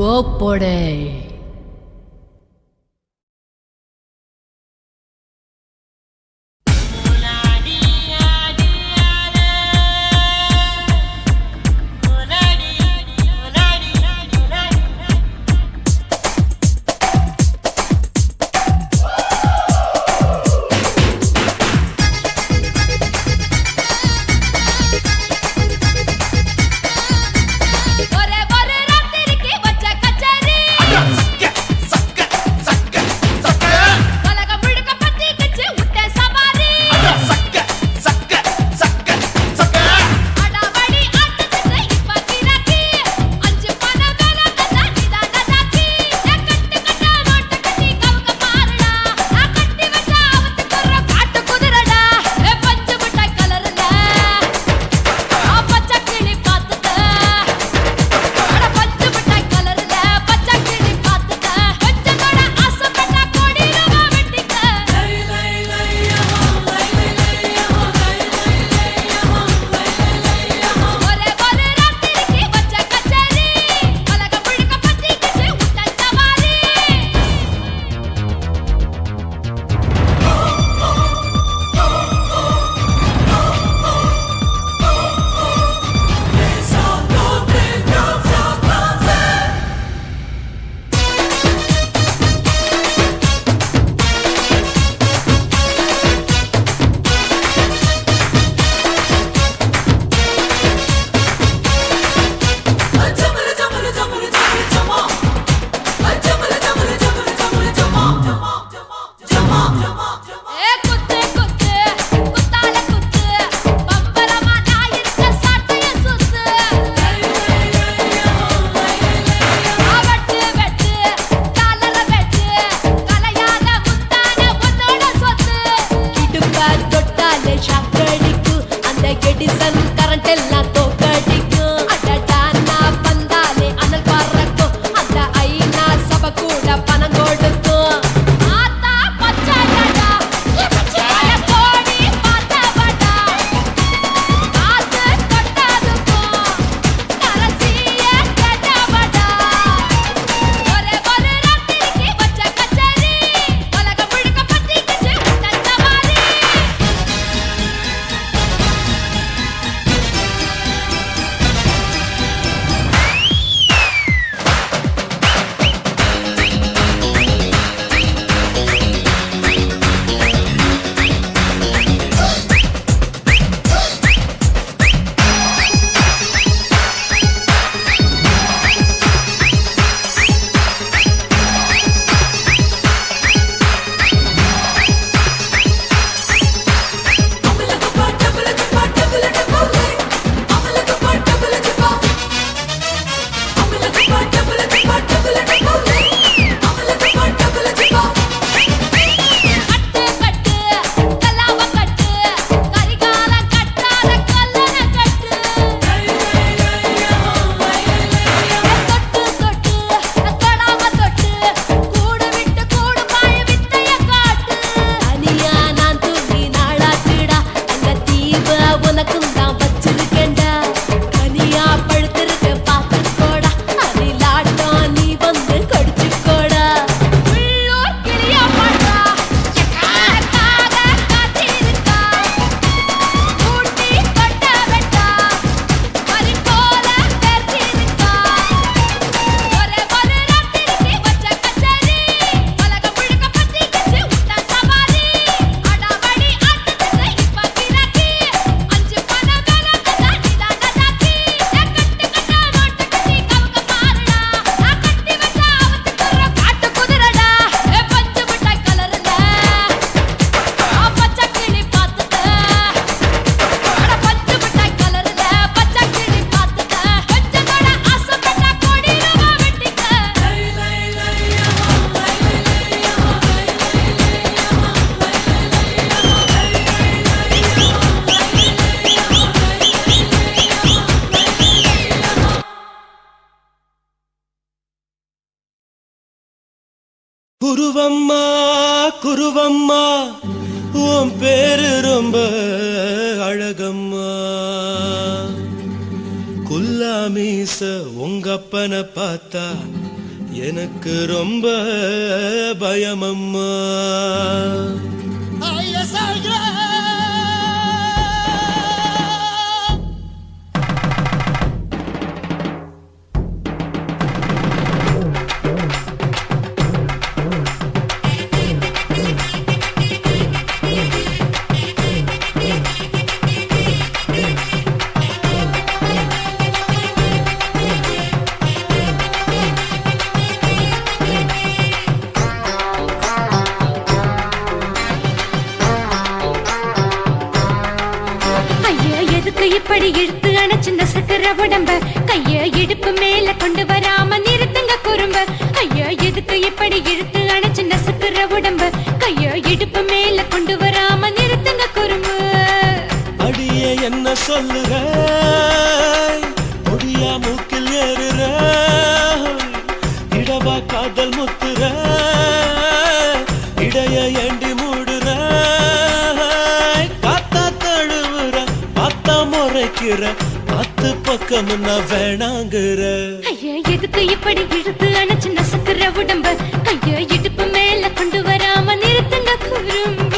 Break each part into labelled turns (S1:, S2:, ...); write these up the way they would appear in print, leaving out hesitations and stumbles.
S1: ஓப்போடே
S2: குருவம்மா குருவம்மா உன் பேரு ரொம்ப அழகம்மா. குல்லாமீச உங்கப்பனை பார்த்தா எனக்கு ரொம்ப பயமம்மா.
S1: இப்படி இழுத்து அணைச்சு நசுக்கிற உடம்ப கைய இடுப்பு மேல கொண்டு வராம நிறுத்துங்க குறும்ப. ஐயா எதுக்கு இப்படி இழுத்து அணைச்சு நசுக்கிற உடம்ப கைய இடுப்பு மேல கொண்டு வராம நிறுத்துங்க குறும்ப.
S2: அடியே என்ன சொல்லுற, முடியா மூக்கில் ஏறுற, இடவா காதல் முத்துற, இடைய ஏண்டி மூடுற, காத்தா தழுவுற, பார்த்தா முறைக்கிற, பத்து பக்கம் நான் வேணாங்குற.
S1: ஐயா எதுக்கு இப்படி இழுத்து அணைச்சு நசுக்கிற உடம்ப கைய இடுப்பு மேல கொண்டு வராம நிறுத்துங்க குறும்ப.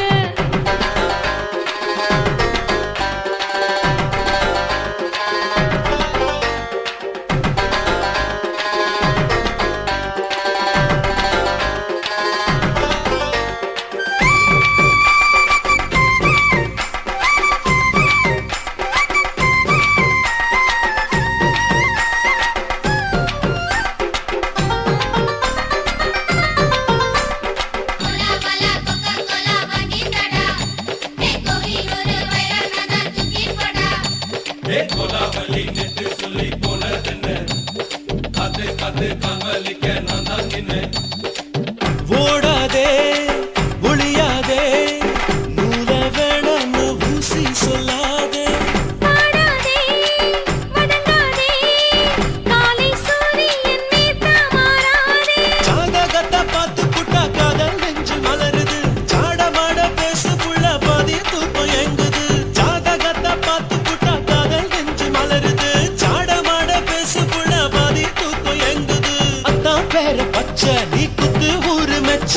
S2: ஓடாதே ஒளியாதே நூல வேணான்னு ஊசி சொல்லாதே. ஜாதகத்தை பார்த்து புட்டா காதல் நெஞ்சு மலருது, சாடமாட பேசு புள்ள பாதி தூக்கம் எங்குது. ஜாதகத்தை பார்த்து புட்டா காதல் நெஞ்சு மலருது, சாடமாட பேசு புள்ள பாதி தூக்கம் எங்குது. அத்தான் பேர பச்சை நீ குத்து ஊரு மெச்ச,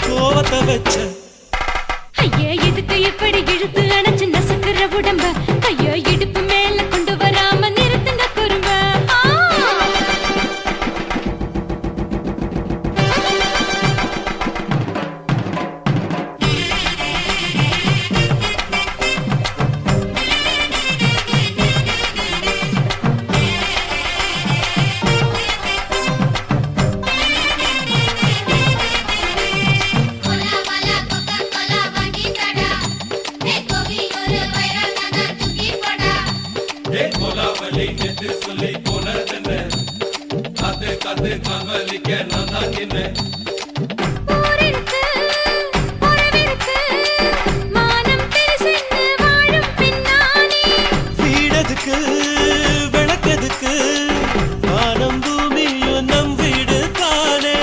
S2: கோவத்தை வச்ச.
S1: ஐயா எதுக்கு இப்படி இழுத்து அணைச்சு நசுக்கிற உடம்ப கைய இடுப்பு மேல கொண்டு வராம நிறுத்துங்க குறும்ப.
S2: வீடதுக்கு விளக்கதுக்கு வானம் பூமியும் நம் வீடு தானே.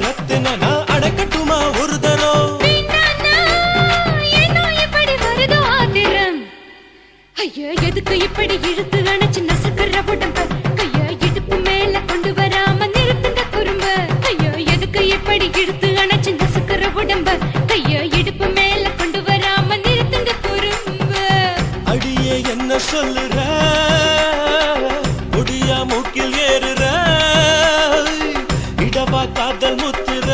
S2: ரத்தினா நான் அடக்கட்டுமா ஒரு தரம்.
S1: ஐயா எதுக்கு இப்படி இழுத்து அணைச்சு நசுக்கிற உடம்ப கைய இடுப்பு மேல கொண்டு வராம நிறுத்துங்க குறும்ப. ஐயா எதுக்கு இப்படி இழுத்து அணைச்சு நசுக்கிற உடம்ப கைய இடுப்பு மேல கொண்டு வராம நிறுத்துங்க குறும்ப.
S2: அடியே என்ன சொல்லுற, முடியா மூக்கில் ஏறுற, இடவா காதல் முத்துற,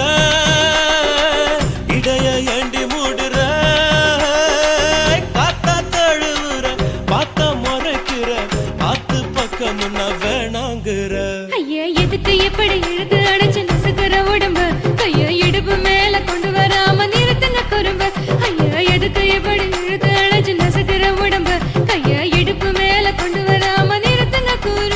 S2: இடைய ஏண்டி மூடுற, காத்தா தழுவுற, பார்த்தா முறைக்கிற, பார்த்து பக்கம் நான் வேணாங்குற.
S1: ஐயா எதுக்கு இப்படி இழுத்து அணைச்சு நசுக்கிற உடம்ப கைய இடுப்பு மேல கொண்டு வராம நிறுத்துங்க குறும்ப. ஐயா எதுக்கு இப்படி இழுத்து அணைச்சு நசுக்கிற உடம்ப கைய இடுப்பு மேல கொண்டு வராம நிறுத்துங்க குறும்ப.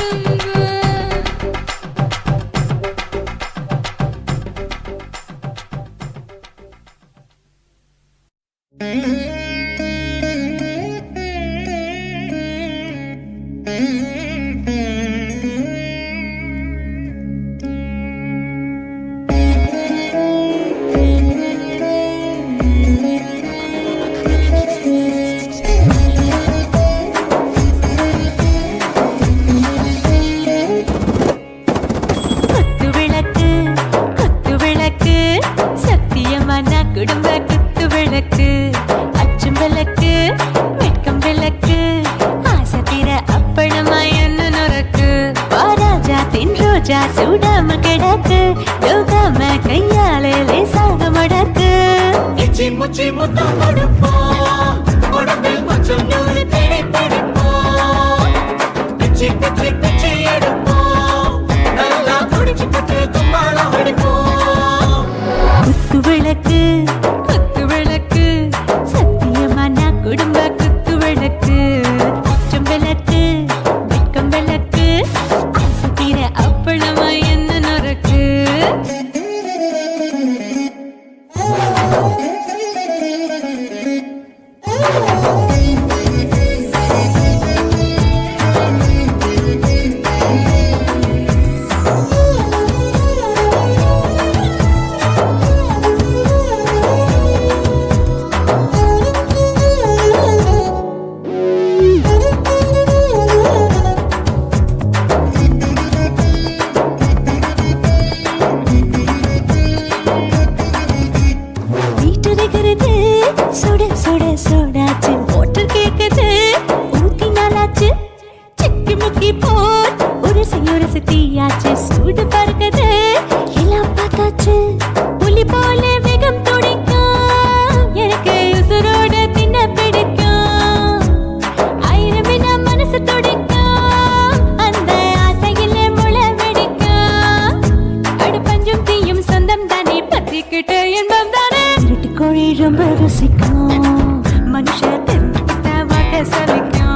S1: குடும்ப குத்து விளக்கு அச்சும் விளக்கு வெட்கம் விளக்கு ஆசை தீர அப்பளமா என்ன நொறுக்கு வாராஜா தின் ரோஜா சூடாம கிடக்கு யோகாம கையாலே லேசாக மடக்கு
S2: இச்சி முச்சி முத்தம் கொடுப்போம் உடம்பில் கொஞ்சம் நூறு தேடி படிப்போம் பிச்சி பிச்சி பிச்சி எடுப்போம் நல்லா குடிச்சு பட்டு கும்மாளம் அடிப்போம்
S1: குத்து விளக்கு குத்து விளக்கு சத்தியமா நான் குடும்ப குத்து விளக்கு அச்சம் விளக்கு வெட்கம் விளக்கு ஆசை தீர அப்பளமா என்ன நொறுக்கு வீட்டருகிறது சுட சுட சோடாச்சு மோட்டர் கேக்குது ஊத்தி நாளாச்சு சிக்கி முக்கி போர் ஒரு தீயாச்சு சூடு பறக்குது எல்லாம் பார்த்தாச்சு புலி போல வேகம் துடிக்கும் எனக்கு உசுரோட தின்ன பிடிக்கும் ஆயிரம் வினா மனசு துடிக்கும் அந்த ஆசையில முளை வெடிக்கும் அடுப்பஞ்சும் தீயும் சொந்தம் தானே பத்திக்கிட்டு என்பம் தானே கோழி ரொம்ப ருசிக்கும் மனுஷ தெரிஞ்சுக்கிட்ட வாக்க சலிக்கும்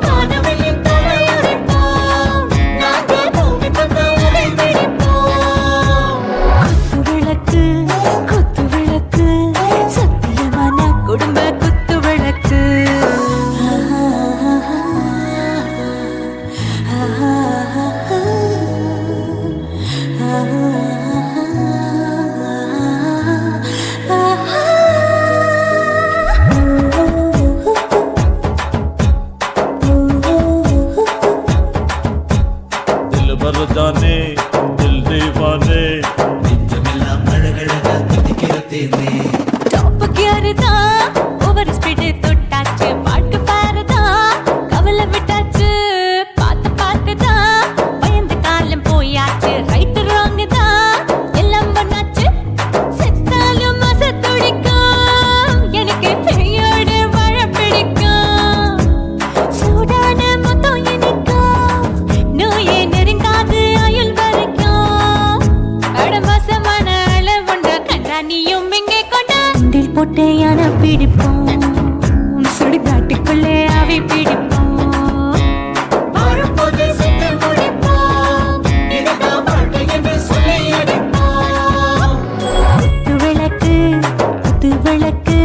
S1: மானவெளியும் தலையடிப்போம் நாங்கள் பூமி தந்த உரை வெடிப்போம் குத்து விளக்கு சத்தியமான குடும்ப குத்து விளக்கு
S2: दिल भर जाने दिल दीवाने நெஞ்சமெல்லாம் அழகழகா தித்திக்கிறதே
S1: டாப் கியர் தான் ஓவர் ஸ்பீட் தொட்டாச்சு பாட்டு பாருதான் கவலை விட்டாச்சு பார்த்து பார்த்து தான் பயந்து காலம் போயாச்சு ரைட் ராங் தான் எல்லாம் பண்ணாச்சு செத்தாலும் மச துடிக்கும் எனக்கு பெரியோட வாழ பிடிக்கும் சூடான மொத்தம் இனிக்கும் நோயே நெருங்காது ஆயுள் வரைக்கும் அடமோசமான அளவுண்ட கண்டா நீயும் இங்கே கொண்டா உண்டில் போட்டு யானை பிடிப்போம் சுடுகாட்டுக்குள்ளே அவை பிடிப்போம்
S2: வாழும்போது செத்து முடிப்போம் இதுதான் வாழ்க்கை என்று சொல்லி அடிப்போம்
S1: குத்து விளக்கு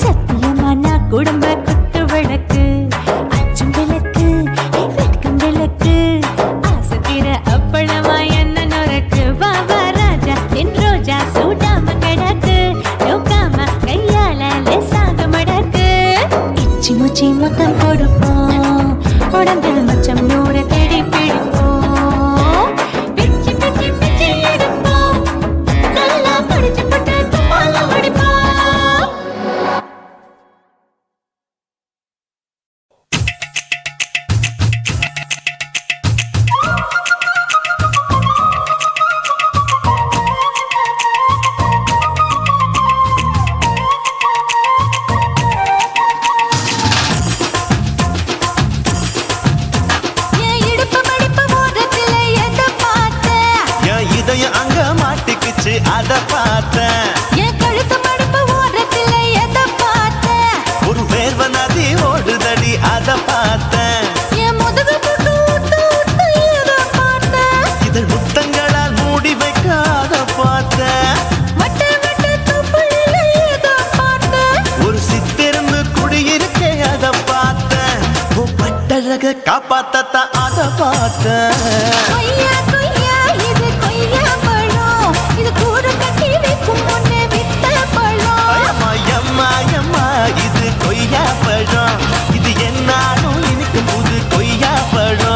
S1: சத்தியமான குடும்ப குத்து விளக்கு அச்சும் விளக்கு வெட்கம் விளக்கு ஆசை தீர அப்பளமா என்ன நொறுக்கு வா வா ராஜா என் ரோஜா சூடாம கிடக்கு யோகாம கையால லேசாக மடக்கு இச்சி முச்சி மொத்தம் கொடுப்போம் உடம்பில் மச்சம் நூறு தேடி பிடிப்போம் பிச்சி பிச்சி பிச்சி எடுப்போம் நல்லா படிச்சு போட்டு கும்மாளம் அடிப்போம் என் இடுப்பு மடிப்பு ஓரத்துல எதை பார்த்தேன்
S2: என் இதயம் அங்க மாட்டிக்கிச்சு அத பார்த்தேன்
S1: என் கழுத்து மடிப்பு ஓரத்துல எதை பார்த்தேன்
S2: ஒரு வேர்வ நதி ஓடுதடி அத பார்த்தேன்
S1: என் முதுகு புட்டு ஊத்து ஊத்து எதை பார்த்தேன்
S2: இதழ் முத்தங்களால் மூடி வைக்க அத பார்த்தேன்
S1: வட்ட வட்ட துப்புல எதை பார்த்தேன்
S2: ஒரு சித்திருந்து குடியிருக்கே அத பார்த்தேன் ஓ பட்டழக காப்பாத்தத்தான் அத பார்த்தேன்
S1: கொய்யா கொய்யா இது கொய்யா பழம் இது கூட கட்டி வைக்கும் முன்னே வித்த பழம்
S2: அம்மா எம்மா எம்மா இது கொய்யா பழம் இது என்னாலும் இனிக்கும் புது கொய்யா பழம்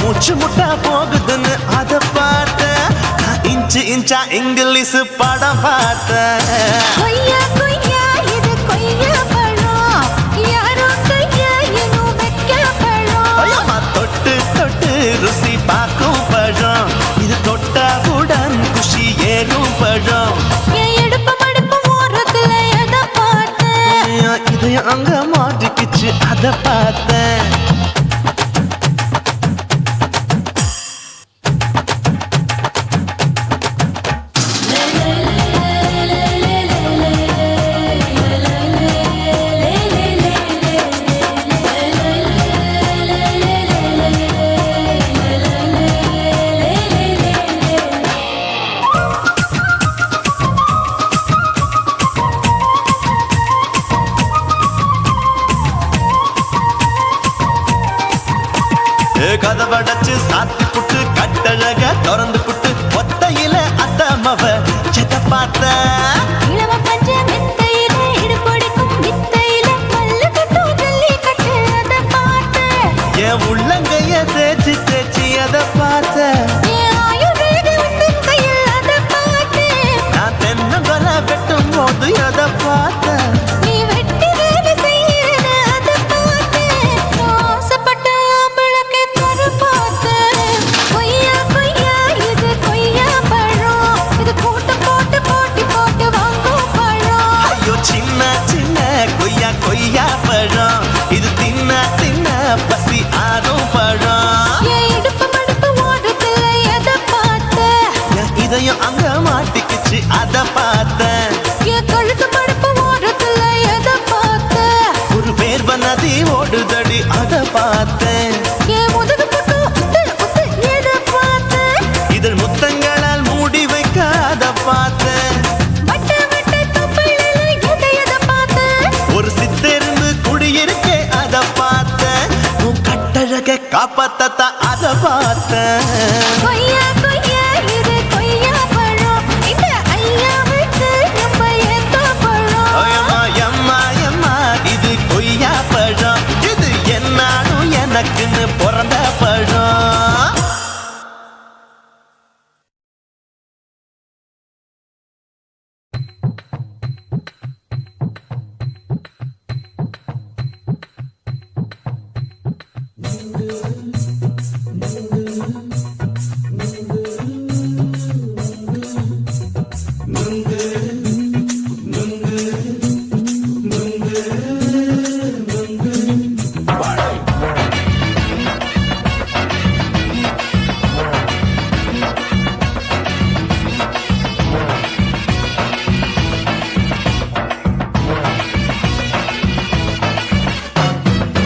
S2: மூச்சு முட்டா போகுதுன்னு அத பார்த்தேன். நான் இன்ச்சு இன்ச்சா இங்கிலீஷ் படம் பார்த்தேன்.
S1: கொய்யா கொய்யா இது கொய்யா பழம், யாரோ கையா இன்னும் வைக்க பழம்.
S2: ஐயம்மா தொட்டு தொட்டு ருசி பார்க்கும் பழம், இது தொட்டாவுடன் குஷி ஏறும் பழம்.
S1: என் இடுப்பு மடுப்பு ஓரத்துல எதை பார்த்தேன்,
S2: இதயம் அங்க மாட்டிக்கிச்சு அத பார்த்தேன். கதவடைச்சு சாத்தி புட்டு கட்டழக திறந்து புட்டு ஒத்தையில அத்தமவ எத பார்த்த.
S1: இளவ பஞ்ச மெத்தையில இடுப்பொடிக்கும் வித்தையில மல்லு கட்டும் ஜல்லி கட்டு அதை பார்த்தேன்.
S2: என் உள்ளங்கைய தேய்ச்சி தேய்ச்சி அத பார்த்த.
S1: என் ஆயுர்வேத உந்தன் கையில் அதை பார்த்தேன்.
S2: நான் தென்னங்கொலை வெட்டும் போது அத பார்த்த.
S1: நீ வெட்டி வேலை செய்யறது அதை பார்த்தேன். ஆசைப்பட்ட ஆம்பளுக்கு தர பார்த்தேன். கொய்யா கொய்யா இது கொய்யா பழம், இது கூட்டு போட்டு போட்டி போட்டு வாங்கும் பழம்.
S2: ஐயோ சின்ன சின்ன கொய்யா கொய்யா பழம், இது தின்ன தின்ன பசி ஆறும் பழம்.
S1: என் இடுப்பு மடுப்பு ஓரத்துல எதை பார்த்தேன்,
S2: என் இதயம் அங்க மாட்டிக்கிச்சு அத பார்த்தேன்.
S1: என் கழுத்து மடுப்பு ஓரத்துல எதை பார்த்தேன்,
S2: ஒரு வேர்வ நதி ஓடுதடி அத பார்த்தேன்.
S1: என் முதுகு புட்டு உத்து உத்து எதை பார்த்தேன்,
S2: இதழ் முத்தங்களால் மூடி வைக்க அத பார்த்தேன்.
S1: வட்ட வட்ட தொப்பையில எதை பார்த்தேன்,
S2: ஒரு சித்தெருந்து குடியிருக்கே அத பார்த்தேன். உன் கட்டழக காப்பாத்தத்த அத பார்த்தேன்.
S1: கொய்யா கொய்யா இது கொய்யா பழம், இந்த ஐயாவுக்கு நம்ம ஏத்த பழம்.
S2: ஐயம்மா எம்மா எம்மா இது கொய்யா பழம், இது என்னாலும் எனக்குன்னு பிறந்த பழம்.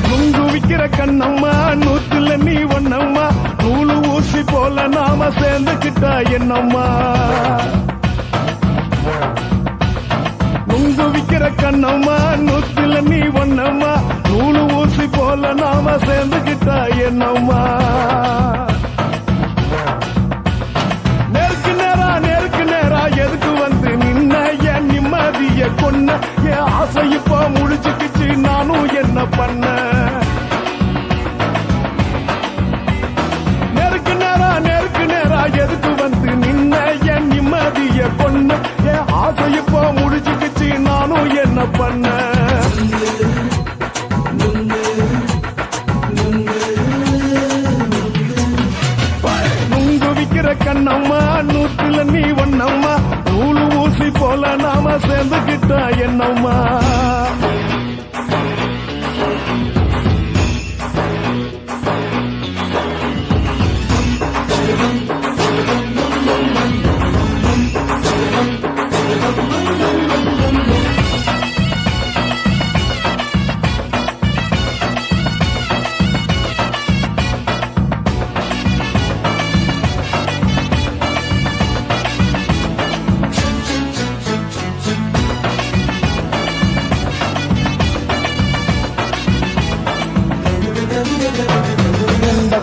S3: நுங்கு விக்கிற கண்ணம்மா நூத்துல நீ ஒண்ணம்மா, நூலு ஊசி போல நாம சேர்ந்துக்கிட்டா என்னம்மா. நுங்கு விக்கிற கண்ணம்மா நூத்துல நீ ஒண்ணம்மா, நூலு ஊசி போல நாம சேர்ந்துக்கிட்டா என்னம்மா. நேருக்கு நேரா எதுக்கு வந்து நின்ன, என் நிம்மதிய கொன்ன, என் ஆசை இப்ப முடிச்சுக்கிச்சு நானும் என்ன பண்ண. நேருக்கு நேரா எதுக்கு வந்து நின்ன, என் நிம்மதிய கொன்ன, என் ஆசை இப்ப முடிச்சுக்கிச்சு நானும் என்ன பண்ண. நுங்கு விக்கிற கண்ணம்மா நூத்துல நீ ஒண்ணம்மா, நூலு ஊசி போல நாம சேர்ந்துக்கிட்டா என்னம்மா.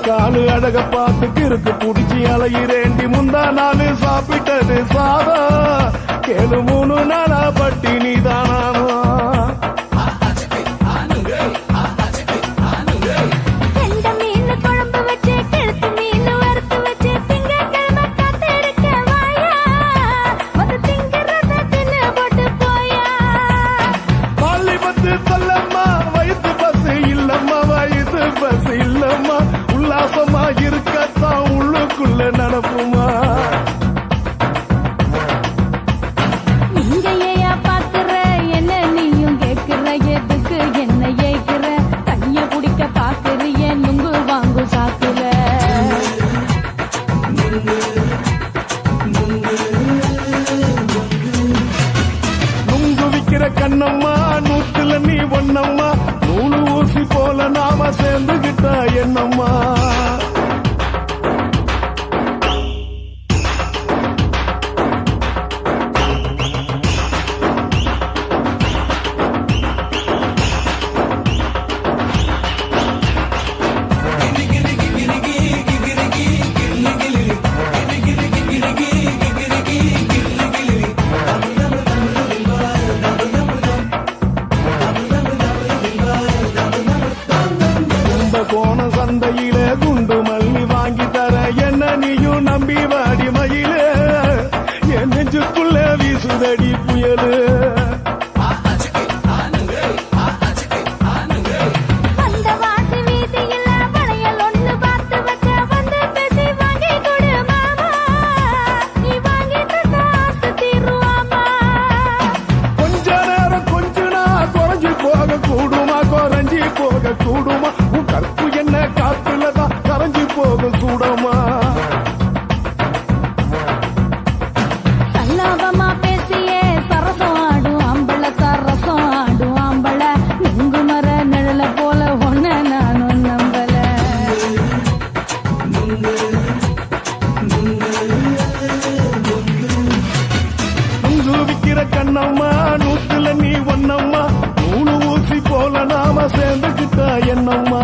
S3: காலு அழக பார்த்து கிறுக்கு புடிச்சி அலையிறேண்டி, முந்தா நாலு சாப்பிட்டது சாதம், கேளு 3 நாளா பட்டினி தானானோ.
S1: கெண்ட மீன் குழம்பு வச்சு கெடுத்து
S3: போகும் சூடமா.
S4: சல்லாபமா பேசியே சரசம் ஆடும் ஆம்பள சரசம் ஆடும் ஆம்பள நுங்கு மர நிழல போல ஒன்ன நானும் நம்பல.
S3: நுங்கு விக்கிற கண்ணம்மா நூத்துல நீ ஒன்னம்மா நூலு ஊசி போல நாம சேர்ந்துக்கிட்டா என்னம்மா.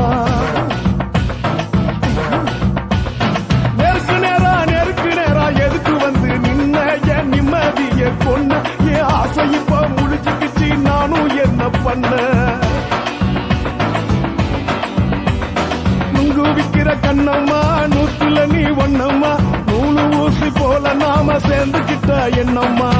S3: நெருக்கு நேரா எதுக்கு வந்து நின்ன என் நிம்மதிய கொன்ன என் ஆசை இப்ப முடிச்சுக்கிச்சு நானும் என்ன பண்ண. நுங்கு விக்கிற கண்ணம்மா நூத்துல நீ ஒன்னம்மா நூலு ஊசி போல நாம சேர்ந்துக்கிட்டா என்னம்மா.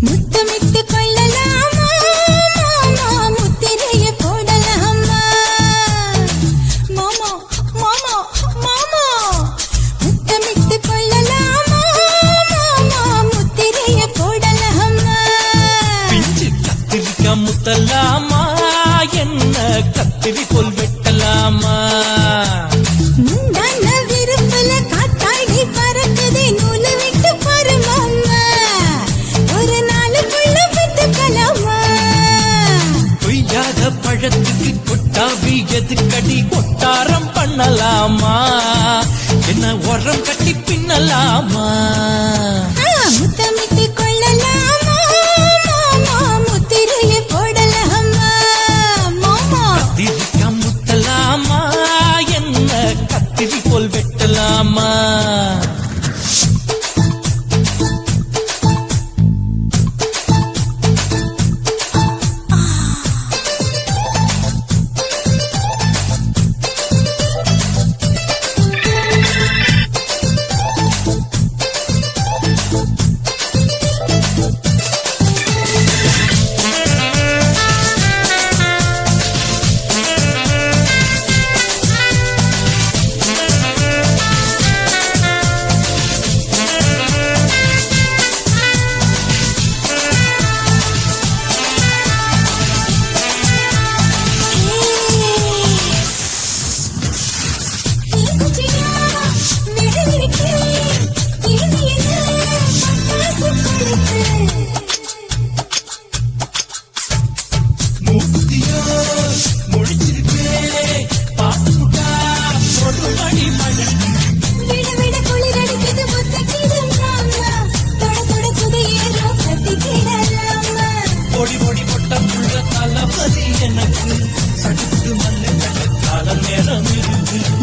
S5: முத்தமிட்டு கொள்ளலாமா மாமா முத்திரைய போடலாமா மாமா மாமா மாமா முத்தமிட்டு கொள்ளலாமா மாமா முத்திரைய போடலாமா.
S2: பிஞ்சு கத்திரிக்கா முத்தலாமா என்ன கத்திரி போல் வெட்டலாமா.
S5: முந்தான விருப்பல காத்தாடி பறக்குதே நூலு விட்டு பாரு மாமா ஒரு நாளுக்குள்ள விட்டுக்கலாமா.
S2: பொய்யாத பழத்துக்கு கொட்டாவி எதுக்கடி கொட்டாரம் பண்ணலாமா என்ன உரம் கட்டி பின்னலாமா.
S5: முத்தமிட்டு கொள்ளலாமா மாமா முத்திரைய போடலாமா மாமா.
S2: கத்திரிக்கா முத்தலாமா என்ன கத்திரி போல் வெட்டலாமா.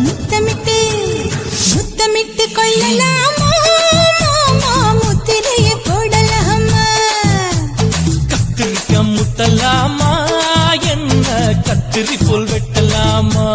S5: முத்தமிட்டு முத்தமிட்டு கொள்ளலாமா மாமா முத்திரைய போடலாமா.
S2: கத்திரிக்கா முத்தலாமா என்ன கத்திரி போல் வெட்டலாமா.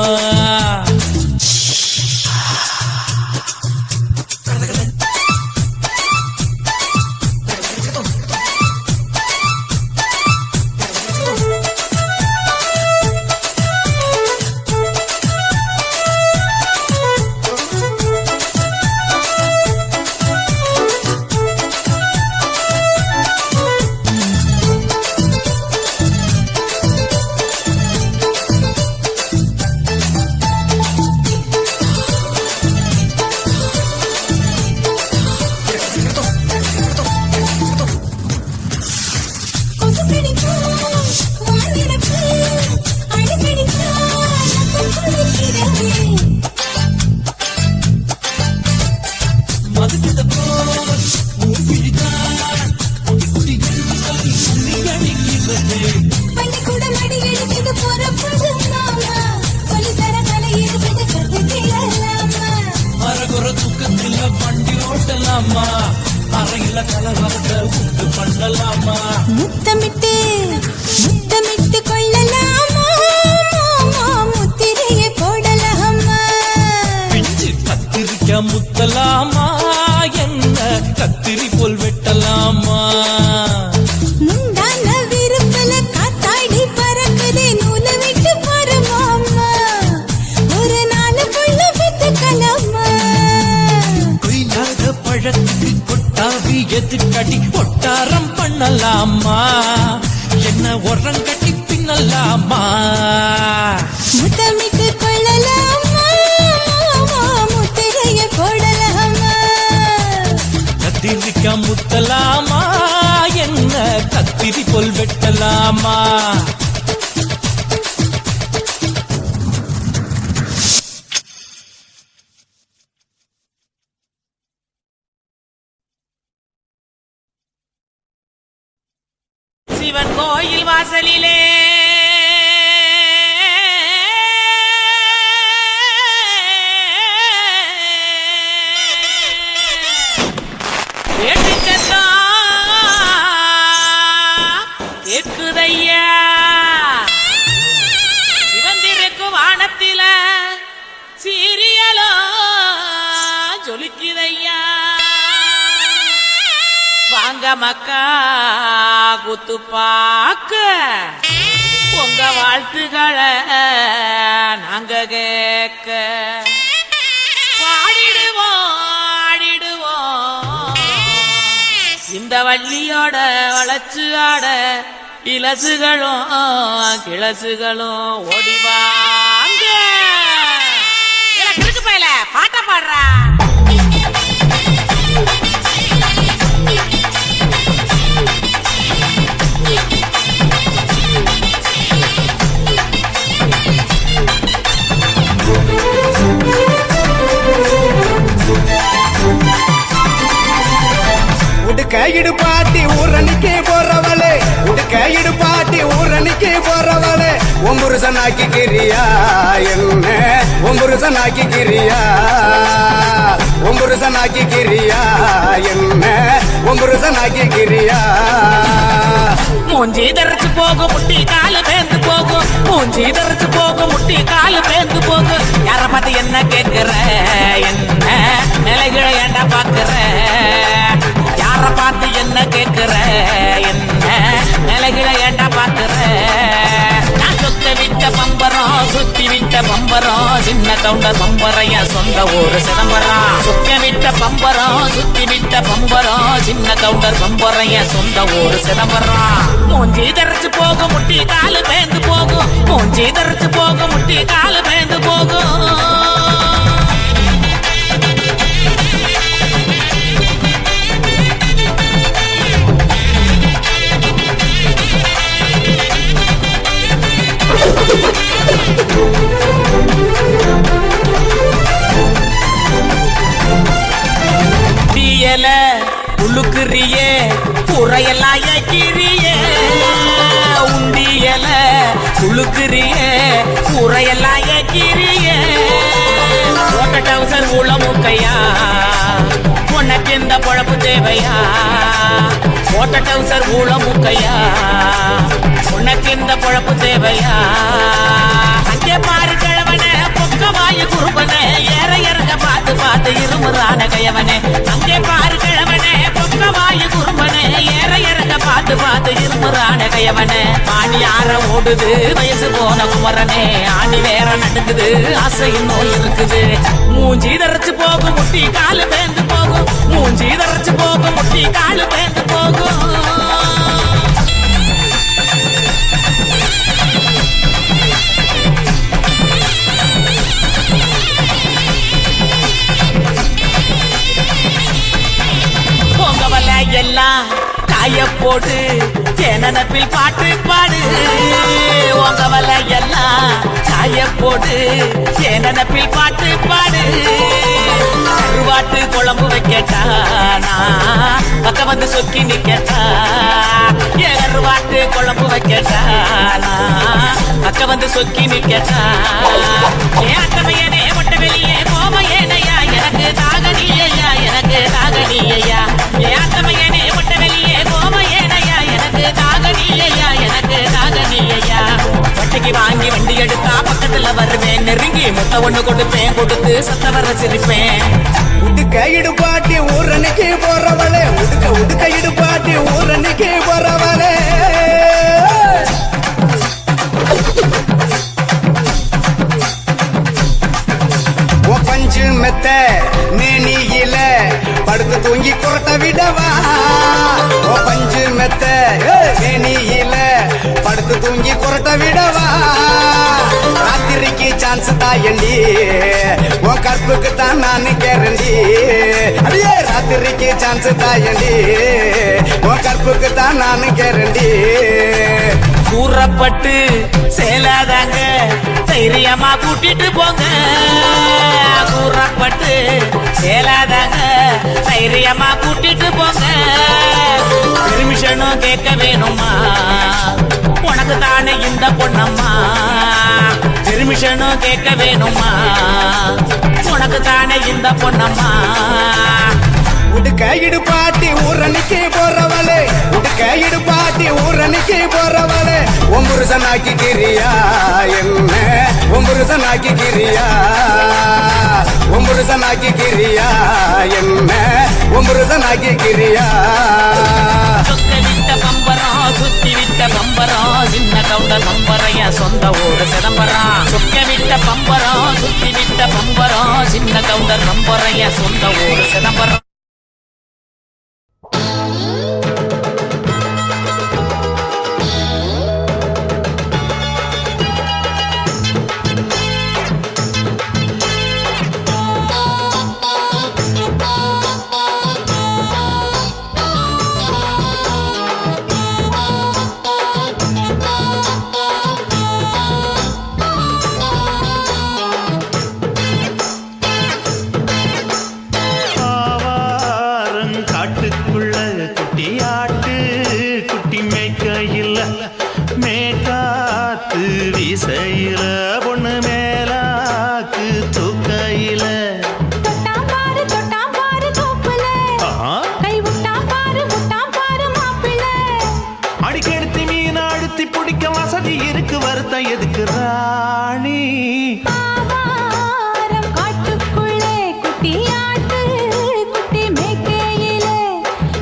S2: பண்ணலாமா, அறையில கலவரத்தை உண்டு பண்ணலாமா,
S5: முத்தமிட்டு முத்தமிட்டு கொள்ளலாமா, மாமா முத்திரையை போடலாமா.
S2: எதுக்கடி ஒட்டாரம் பண்ணலாமா என்ன உரங்கட்டி பின்னலாமா
S5: முத்தமிட்டு கொள்ளலாமா முத்திரைய போடலாமா
S2: கத்திரிக்கா முத்தலாமா என்ன கத்திரி போல் வெட்டலாமா சிவன் கோயில் வாசலிலே கேக்குதையா சிவந்திருக்கும் வானத்தில சீரியலோ ஜொலிக்குதையா வாங்க மக்கா குத்து பாக்க உங்க வாழ்த்துக்களை நாங்க கேட்க பாடிடுவோம் ஆடிடுவோம் இந்த வள்ளியோட வளர்ச்சி ஆட இலசுகளும் கிளசுகளும் ஓடிவாங்க கிறுக்கு பையல பாட்ட பாடுறா
S3: உடுக்கையிடு பாட்டி ஊரணிக்கு போறவளே உடுக்கையிடு பாட்டி ஊரணிக்கு போறவளே ஒம்புருசனாக்கி கிரியா என்ன ஒம்புருசனாக்கி கிரியா ஒம்புருசனாக்கி கிரியா என்ன ஒம்புருசனாக்கி கிரியா
S2: மூஞ்சி தரைச்சு போகும் முட்டி காலு பேந்து போகும் மூஞ்சி தரைச்சு போகும் முட்டி காலு பேந்து போகும் யார பார்த்து என்ன கேக்குற என்ன நிலைகளை ஏண்டா பாக்குற யார பார்த்து என்ன கேக்குற என்ன நிலைகளை ஏண்டா பாக்குற நான் சொத்த விட்ட பம்பரம் சுத்தி விட்ட பம்பரம் சின்ன கவுண்டர் பம்பரைய சொந்த ஊரு சிதம்பரம் சொக்க விட்ட பம்பரம் சுத்தி விட்ட பம்பரம் சின்ன கவுண்டர் பம்பரைய சொந்த ஊரு சிதம்பரம் மூஞ்சி தரைச்சு போகும் முட்டி காலு பேந்து போகும் மூஞ்சி தரைச்சு போகும் முட்டி காலு பேந்து போகும் தீயல உழுக்குறியே குறையெல்லாம் ஏக்கிறியே உண்டியல உழுக்குறியே குறையெல்லாம் ஏக்கிறியே ஓட்ட டவுசர் உள்ள முக்கையா உனக்கு எந்த பொழப்பு தேவையா ஓட்ட டவுசர் உள்ள முக்கையா உனக்கு எந்த பொழப்பு தேவையா அங்கே பாரு கிழவனே பொக்க வாயு குறும்பனே ஏற இறங்க பார்த்து பார்த்து இருமுறான கையவனே அங்கே பாரு கிழவனே பொக்க வாயு குறும்பனே ஏற இறங்க பார்த்து பார்த்து இருமுறான கையவனே ஆணி ஆற ஓடுது வயசு போன குமரனே ஆணி வேற நடக்குது ஆசை இன்னும் இருக்குது மூஞ்சி தரைச்சு போகும் முட்டி காலு பேந்து போகும் மூஞ்சி தரைச்சு போகும் முட்டி காலு பேந்து போகும் பொங்கவல எல்லாம் காய போடு நினப்பில் பாட்டு பாடு உங்கவல எல்லாம் காய போடு நினப்பில் பாட்டு பாடு கருவாட்டு குழம்பு வைக்கட்டா நான் பக்கம் வந்து சொக்கி நிக்கட்டா கருவாட்டு குழம்பு வைக்கட்டா நான் பக்கம் வந்து சொக்கி நிக்கட்டா அட்டமையனே மொட்டை வெளியே போமையேனையா எனக்கு தாகனியா எனக்கு தாகனியா அட்டமையனே மொட்டை வெளியே போமையேனையா எனக்கு தாகனியா எனக்கு தாகனியா வட்டிக்கு வாங்கி வண்டி எடுத்தா பக்கத்துல வருவேன் நெருங்கி முட்டை ஒண்ணு கொடுப்பேன் கொடுத்து சத்த வர சிரிப்பேன்
S3: உடுக்க இடுபாட்டி ஊரணிக்கு போறவளே உடுக்க இடுபாட்டி ஊரணிக்கு போறவளே பஞ்சு மெத்த மேனியில படுத்து
S6: படுத்து தூங்கி குரட்ட விடவா ஓ பஞ்சு மெத்த வேணியில படுத்து தூங்கி குரட்ட விடவா ராத்திரிக்கு சான்ஸ் தாயண்டி உன் கற்புக்கு தான் நான் கேரண்டி அடியே ராத்திரிக்கு சான்ஸ் தாயண்டி உன் கற்புக்கு தான் நான் கேரண்டி
S7: கூறப்பட்டு சேலாதாங்க தைரியமா கூட்டிட்டு போங்க கூறப்பட்டு சேலாதாங்க தைரியமா கூட்டிட்டு போங்க பெர்மிஷனும் கேட்க வேணுமா உனக்கு தானே இந்த பொண்ணம்மா பெர்மிஷனும் கேட்க வேணுமா உனக்கு தானே இந்த பொண்ணம்மா
S6: உடுக்க இடுப்பாட்டி ஊரணிக்கு போறவளே உடுக்க இடுப்பாட்டி ஊரணிக்கு போறவளே ஒம்புருசனாக்கி கிரியா என்ன ஒம்புருசனாக்கி கிரியா ஒம்புருசனாக்கி கிரியா என்ன ஒம்புருசனாக்கி கிரியா
S7: சொக்க விட்ட பம்பரம் சுத்தி விட்ட பம்பரம் சின்ன கவுண்டர் பம்பரைய சொந்த ஊரு சிதம்பரம் சொக்க விட்ட பம்பரம் சுத்தி விட்ட பம்பரம் சின்ன கவுண்டர் பம்பரைய சொந்த ஊரு சிதம்பரம்
S2: எதுக்கு ராணி
S4: காட்டுக்குள்ளே குட்டியாட்டு குட்டி மேய்க்கையில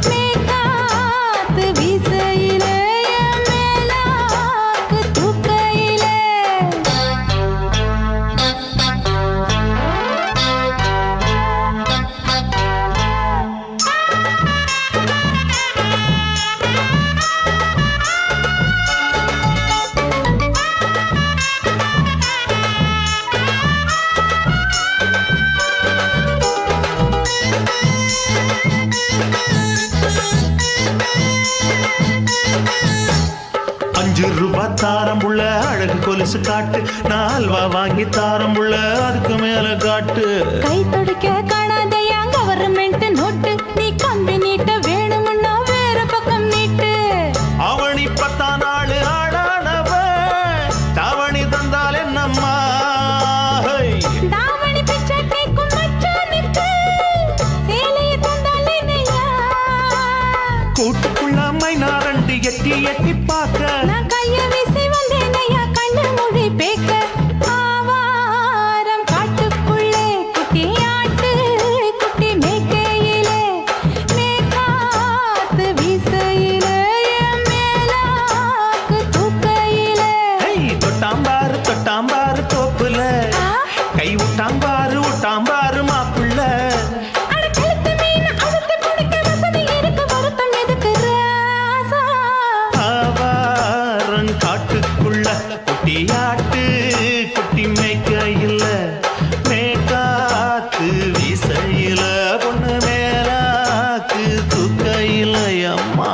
S4: மேய்காத்து வீசையில மேலாக்கு தூக்கையில
S2: ₹5 தாரம் புள்ள அழகு கொலுசு காட்டு நான் அல்வா வாங்கி தாரம் புள்ள அதுக்கு மேல காட்டு
S4: கை தொடுக்க காணாதையா கவர்மெண்ட் நோட்டு நீ கம்பி நீட்ட வேணும்னா வேற பக்கம் நீட்டு
S2: அவனி 10 நாள் ஆடானவ தாவணி தந்தால் என்னம்மா
S4: தாவணி பிச்சை கேக்கும் மச்சானுக்கு சேலைய தந்தால் என்னையா
S2: கூட்டுக்குள்ள மைனாரண்டு எட்டி எட்டி பார்க்க
S4: நான் கைய வீசி வந்தேனையா கண்ணு மொழி பேக்க ஆவாரம் காட்டுக்குள்ளே குட்டியாட்டு குட்டி மேய்க்கையிலே மேய்காத்து வீசையிலே மேலாக்கு தூக்கையிலே
S2: தொட்டாம்பாரு தோப்புல கை விட்டாம்பாரு மாப்புள்ள
S4: அட கழுத்து மீன் அழுத்து குடிக்க வசதி இருக்கு வருத்தம் எதுக்கு ராசா
S2: ஆவாரம் காட்டுக்குள்ள குட்டியாட்டு குட்டி மேய்க்கையில மேய்காத்து வீசையில பொண்ணு மேலாக்கு தூக்கையில அம்மா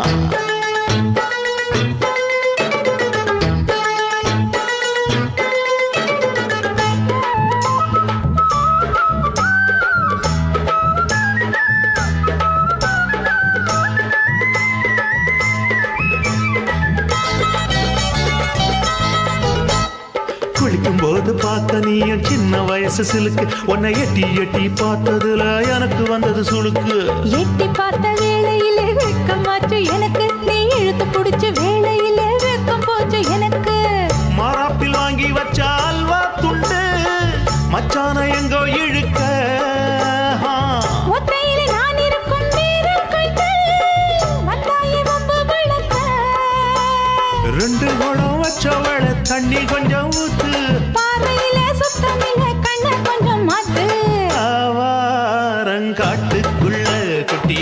S2: குளிக்கும் போது பார்த்த நீ என் சின்ன வயசு சிலுக்கு உன்னை எட்டி எட்டி பார்த்ததுல எனக்கு வந்தது சுளுக்கு
S4: எட்டி பார்த்த வேளையிலே வெட்கமாச்சு எனக்கு நீ இழுத்து புடிச்ச வேளையிலே வெட்கம் போச்சு எனக்கு
S2: மாறாப்பில் வாங்கி வச்ச அல்வா துண்டு மச்சான எங்கோ இழுக்க
S4: ஒத்தையிலே நான் இருக்கும் நேரம் கண்டு வந்தாயே வம்பு விளக்க
S2: 2 குடம் வச்சவள தண்ணி கொஞ்சம் ஊத்து
S4: பார்வையிலே சுத்தமில்லை கண்ண கொஞ்சம் மாத்து
S2: ஆவாரங்காட்டுக்குள்ள குட்டி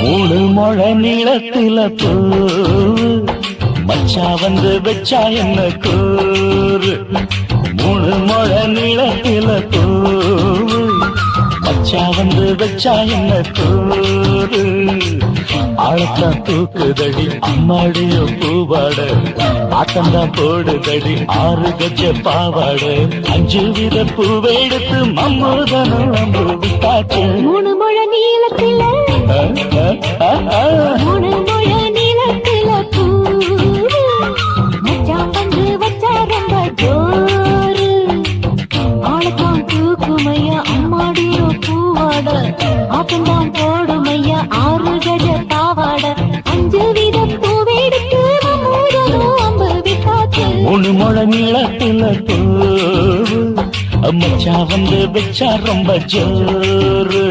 S8: மூணு முழ நீளத்தில பூ மச்சா வந்து வச்சா என்ன கூறு மூணு முழ நீளத்தில பூ மச்சா வந்து வச்சா என்ன கூறு ஆழத்தான் தூக்குதடி அம்மாடிய பூவாட ஆட்டம்தான் போடுதடி 6 கஜ பாவாட 5 வித பூவை எடுத்து மம்மூதனும் அம்பு விட்டாச்சு
S4: மூணு முழ நீளத்தில மூணு முழ நீளத்தில பூ மச்சான் வந்து வச்சா ரொம்ப ஜோரு ஆளத்தான் தூக்குமையா அம்மாடியோ பூவாட ஆட்டம்தான் போடுமையா 6 கஜ பாவாட 5 வித பூவெடுத்து மம்மூதனோ அம்பு விட்டாச்சு
S8: மூணு முழ நீளத்தில பூ மச்சா வந்து வச்சா ரொம்ப ஜோரு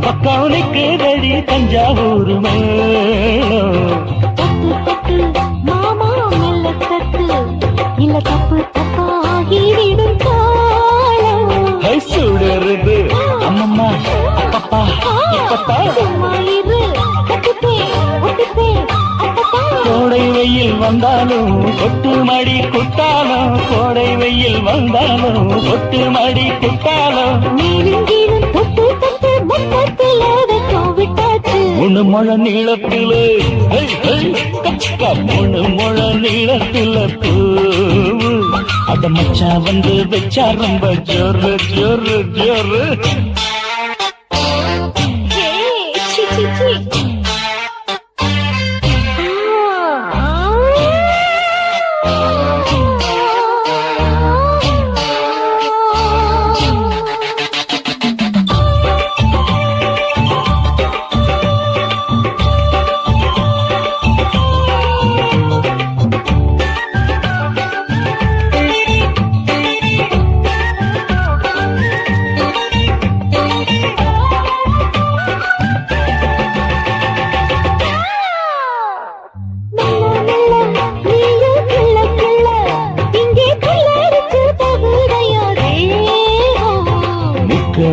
S8: பக்கவுனுக்கு தடி தஞ்சாவூர் மேளம்
S4: தட்டு மாமா மெல்ல தட்டு இல்ல தப்பு தப்பாகிவிடும் காலம்
S8: சுடருது அம்மம்மா அப்பப்பா இப்பப்பா
S4: சும்மா இரு கட்டுப்பேன் ஒட்டுப்பேன் அப்பப்பா
S8: கோடை வெயில் வந்தாலும் கொட்டு மடி குட்டாலும் கோடை வெயில் வந்தாலும் கொட்டு மடி குட்டாலும்
S4: நீளுங்கீழும் தொட்டு தொட்டு முத்தத்தில வெக்கம் விட்டாச்சு
S8: மூணு முழ நீளத்தில மூணு முழ நீளத்தில பூ அத மச்சா வந்து வச்சா ரொம்ப ஜோரு ஜோரு ஜோரு
S4: சி சி சி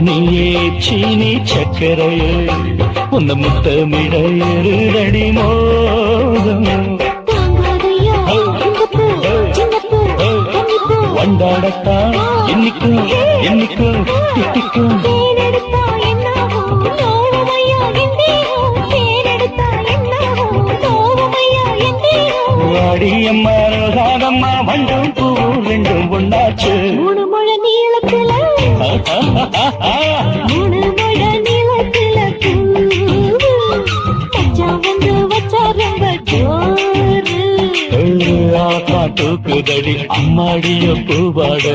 S8: நீயே சீனி சக்கரையே உன்ன முத்தமிட எருதடி மோகம் வண்டாடத்தான் என்னைக்கும் என்னைக்கும் திட்டிக்கும் வாடியம்மா ரோசாதம்மா வண்டும் பூ ரெண்டும் ஒண்ணாச்சு
S4: மூணு முழ நீளத்தில மூணு முழ நீளத்தில மச்சான் வந்து வச்சா ரொம்ப ஜோரு
S8: ஆக்கா தூக்குதடி அம்மாடிய பூவாட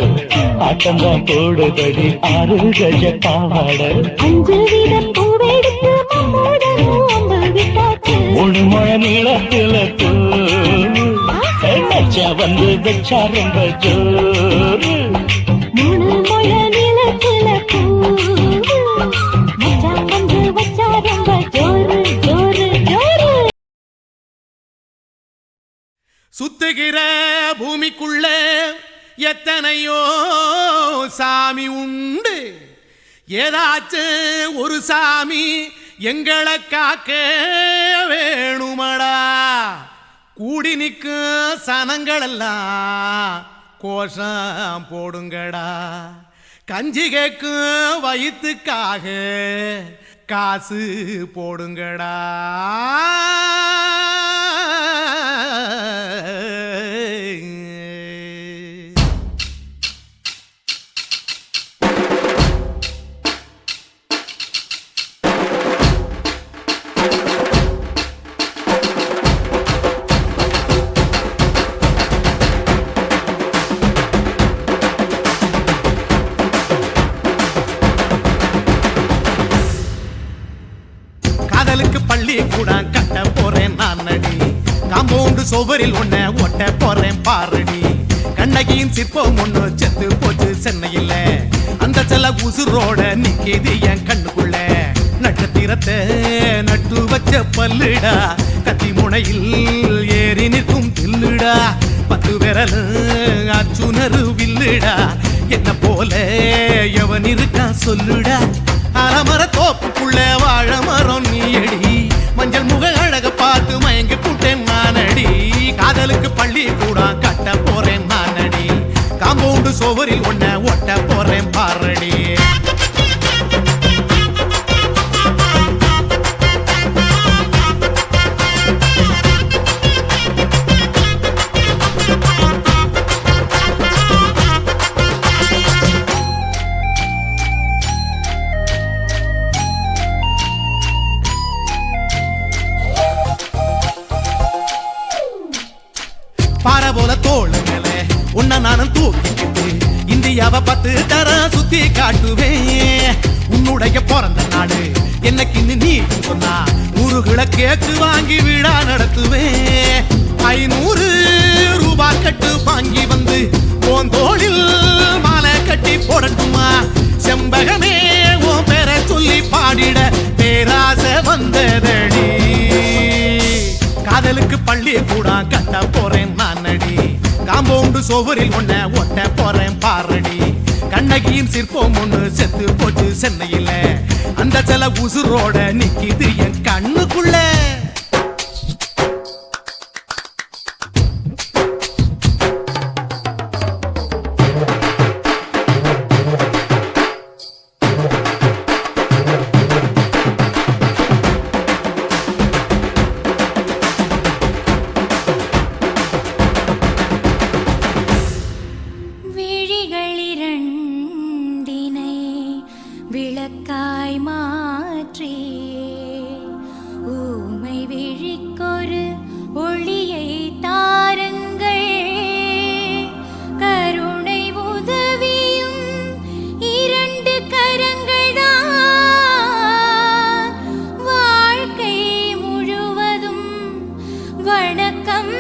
S8: ஆட்டம்தான் போடுதடி 6 கஜ பாவாட
S4: 5 வித பூவெடுத்து மம்மூடனும் அம்பு விட்டாச்சு
S8: மூணு முழ நீளத்தில பூ மச்சா வந்து வச்சா ரொம்ப ஜோரு
S4: மூணு முழ நீளத்தில பூ மச்சான் வந்து வச்சா ரொம்ப ஜோரு ஜோரு ஜோரு
S2: சுத்துகிற பூமிக்குள்ள எத்தனையோ சாமி உண்டு ஏதாச்சும் ஒரு சாமி எங்களை காக்க வேணுமடா
S6: கூடி நிற்கும் சனங்கள் எல்லாம் கோஷம் போடுங்கடா கஞ்சி கேக்கும் வயிற்றுக்காக காசு போடுங்கடா காதலுக்கு பள்ளி கூட கட்ட போறேன் நான் நடி காம்பவுண்டு சோவரில் ஒன்ன ஒட்ட போறேன் பாரடி கண்ணகியின் சிற்பம் ஒண்ணு செத்து போச்சு சென்னையில் அந்த செல்ல உசுரோட நிக்கிது என் கண்ணுக்குள்ள நட்சத்திரத்தை நட்டு வச்ச பல்லுடா கத்தி முனையில் ஏறி நிற்கும் தில்லுடா 10 விரல் அச்சுணரு வில்லுடா என்ன போல எவன் இருக்கா சொல்லுடா அலமர தோப்புக்குள்ள வாழ மரம் நீயடி மஞ்சள் முக அழக பார்த்து மயங்கி புட்டேன் நானடி காதலுக்கு பள்ளி கூட கட்ட போறேன் நானடி காம்பவுண்டு சோவரில் ஒன்ன ஒட்ட போறேன் பாரடி பாறை போல தோளு மேல உன்ன நானும் தூக்கிக்கிட்டு இந்தியாவை 10 தரம் சுத்தி காட்டுவேன் உன்னுடைய பிறந்த நாடு என்னைக்கு நீ சொன்னா 100 கிலோ கேக்கு வாங்கி விழா நடத்துவேன் 500 ரூபாய் கட்டு வாங்கி வந்து போந்தோளில் மாலை கட்டி போடட்டுமா செம்பகமே உன் பேரை சொல்லி பாடிட பேராசை வந்ததடி காதலுக்கு பள்ளி கூட கட்ட போறேன் நானடி காம்பவுண்டு சோவரில் ஒன்ன ஒட்ட போறேன் பாரடி கண்ணகியின் சிற்பம் ஒண்ணு செத்து போச்சு சென்னையில் அந்த செல உசுரோட நிக்கிது என் கண்ணுக்குள்ள
S1: விழிகளிரண்டினை விளக்காய் மாற்றி ஊமை விழிக்கொரு ஒளியை தாருங்கள் கருணை உதவியும் 2 கரங்கள்தான் வாழ்க்கை முழுவதும் வணக்கம்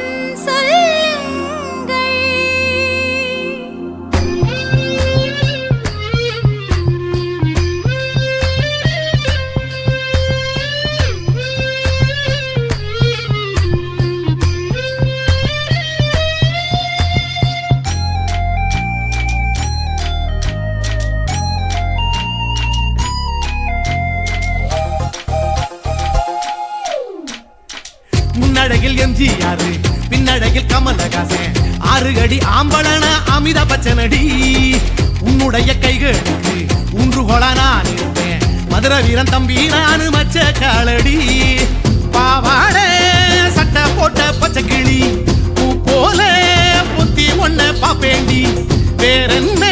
S6: முன்னழகில் எம்ஜிஆர் பின்னழகில் கமலஹாசன் 6 அடி ஆம்பளன அமிதாப் பச்சனடி உன்னுடைய கைகளுக்கு ஊன்றுகோல நான் இருப்பேன் மதுரை வீரன் தம்பி நானு மச்ச காலடி பாவாட சட்டை போட்ட பச்சை கிளி பூ போல புத்தி ஒன்ன பாப்பேண்டி வேறென்ன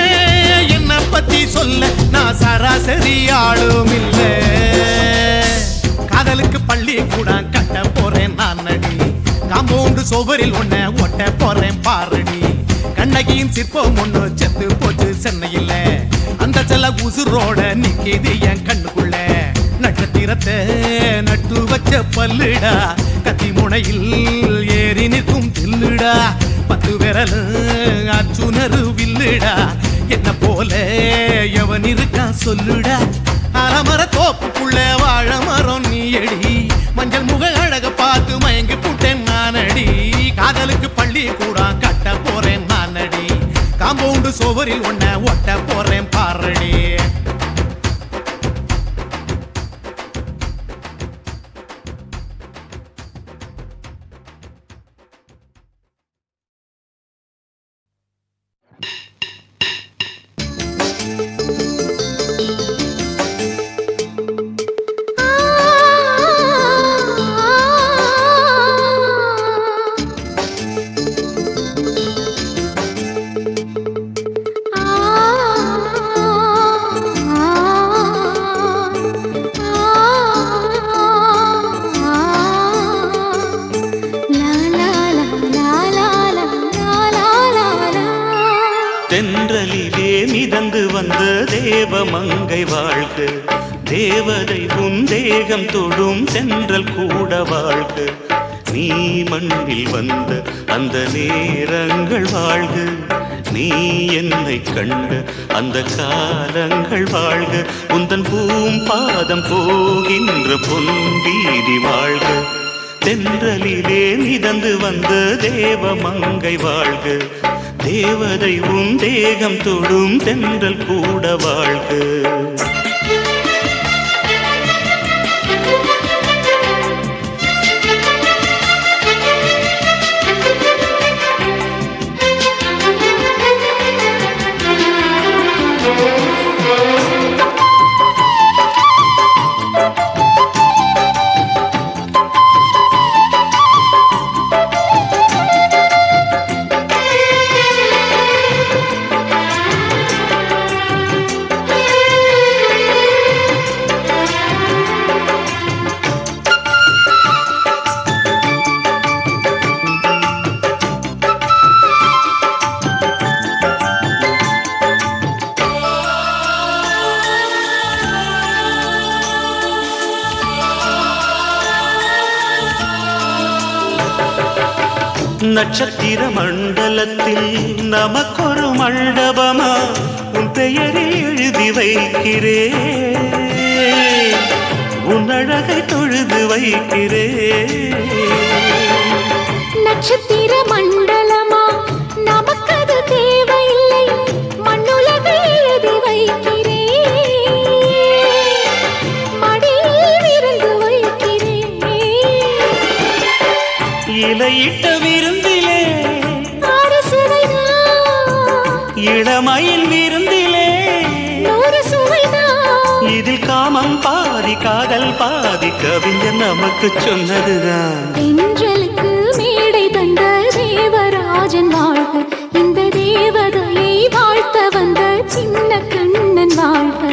S6: என்ன பத்தி சொல்ல நான் சராசரி ஆளும் இல்ல காதலுக்கு பள்ளி கூட கட்ட போறேன் நானடி காம்பவுண்டு சோவரில் ஒன்ன ஒட்ட போறேன் பாரடி கண்ணகியின் சிற்பம் ஒண்ணு செத்து போச்சு சென்னையில் அந்த செல்ல உசுரோட நிக்கிது என் கண்ணுக்குள்ள நட்சத்திரத்தை நட்டு வச்ச பல்லுடா கத்தி முனையில் ஏறி நிற்கும் தில்லுடா 10 விரல் அச்சுணரு வில்லுடா என்ன போல எவன் இருக்கா சொல்லுடா அலமர தோப்புக்குள்ள வாழ மரம் நீயடி மஞ்சள் முக அழக பார்த்து மயங்கி புட்டேன் நானடி காதலுக்கு பள்ளி கூட கட்ட போறேன் நானடி காம்பவுண்டு சோவரில் ஒன்ன ஒட்ட போறேன் பாரடி
S2: மிதந்து வந்த தேவ மங்கை வாழ்க, தேவதை உன் தேகம் தொடும் சென்றல் கூட வாழ்க. நீ மண்ணில் வந்த அந்த நேரங்கள் வாழ்க, நீ என்னை கண்ட அந்த காலங்கள் வாழ்க. உந்தன் பூம்பாதம் போகின்ற பொன்வீதி வாழ்க, தென்றலிலே மிதந்து வந்த தேவ மங்கை வாழ்க, தேவதை உன் தேகம் தொடும் தென்றல் கூட வாழ்க. நட்சத்திர மண்டலத்தில் நமக்கொரு மண்டபமா உன் பெயரில் எழுதி வைக்கிறேன், உன் அழகை தொழுது வைக்கிறேன்.
S1: நட்சத்திர மண்டலமா நமக்கது தேவையில்லை, மண்ணுலகை எழுதி வைக்கிறேன், மடியில் விருந்து வைக்கிறேன்.
S2: இலையிட்ட விருந்திலே இளமயில் விருந்திலே
S1: நூறு சுவைதான்.
S2: இதில் காமம் பாதி காதல் பாதி கவிஞர் நமக்கு சொன்னதுதான்.
S1: தென்றலுக்கு மேடை தந்த தேவராஜன் வாழ்க, இந்த தேவதையை வாழ்த்த வந்த சின்ன கண்ணன் வாழ்க.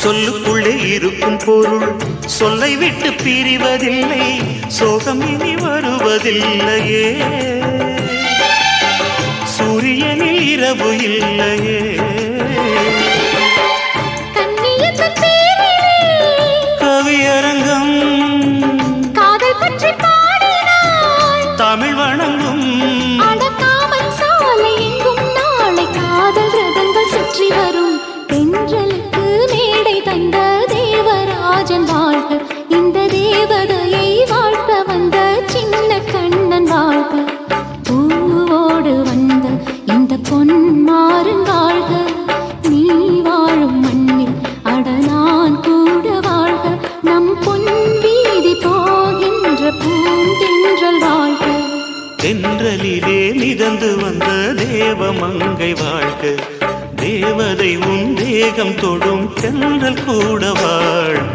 S2: சொல்லுக்குள்ளே இருக்கும் பொருள் சொல்லை விட்டு பிரிவதில்லை, சோகம் இனி வருவதில்லையே, சூரியனில் இரவு இல்லையே. கவியரங்கம்
S1: காதல் பற்றி பாடினாள்,
S2: தமிழ் வணங்கும்
S1: அடக்காமல் சாலை எங்கும் நாளை காதல் ரதங்கள் சுற்றி வரும். தென்றலுக்கு மேடை தந்த தேவராஜன் வாழ்க, இந்த தேவதையை வாழ்த்த வந்த சின்ன கண்ணன் வாழ்க. பூவோடு வந்த இந்த பொன்மாறன் வாழ்க, நீ வாழும் மண்ணில் அட நான் கூட வாழ்க. நம் பொன் வீதி போகின்ற பூந்தென்றல் வாழ்க,
S2: தென்றலிலே மிதந்து வந்த தேவ மங்கை வாழ்க, தேவதை உன் தேகம் தொடும் தென்றல் கூட வாழ்க.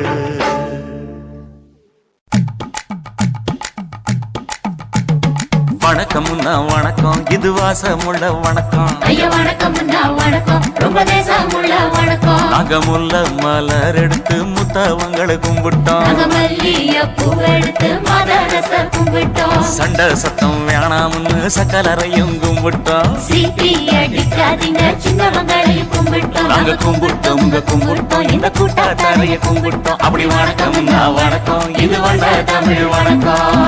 S9: வணக்கம்னா வணக்கம், இது வாசமுள்ள வணக்கம்.
S5: ஐயா வணக்கம் வணக்கம், ரொம்ப தேசமுள்ள வணக்கம்.
S1: வணக்கம்
S7: நாங்க முல்ல மலர் எடுத்து முத்தவங்களை கும்பிட்டோம்
S1: நாங்க மல்லிய பூவெடுத்து மதரச கும்பிட்டோம்
S7: சண்டை சத்தம் வேணாம்னு சக்கலரையும் கும்பிட்டோம்
S1: சீட்டி அடிக்காதீங்க சின்னவங்களையும் கும்பிட்டோம்
S7: நாங்க கும்பிட்டோம் கும்பிட்டோம் இந்த கூட்டாத்தாரைய கும்பிட்டோம் அப்படி வணக்கம் வணக்கம் இது வந்த தமிழ் வணக்கம்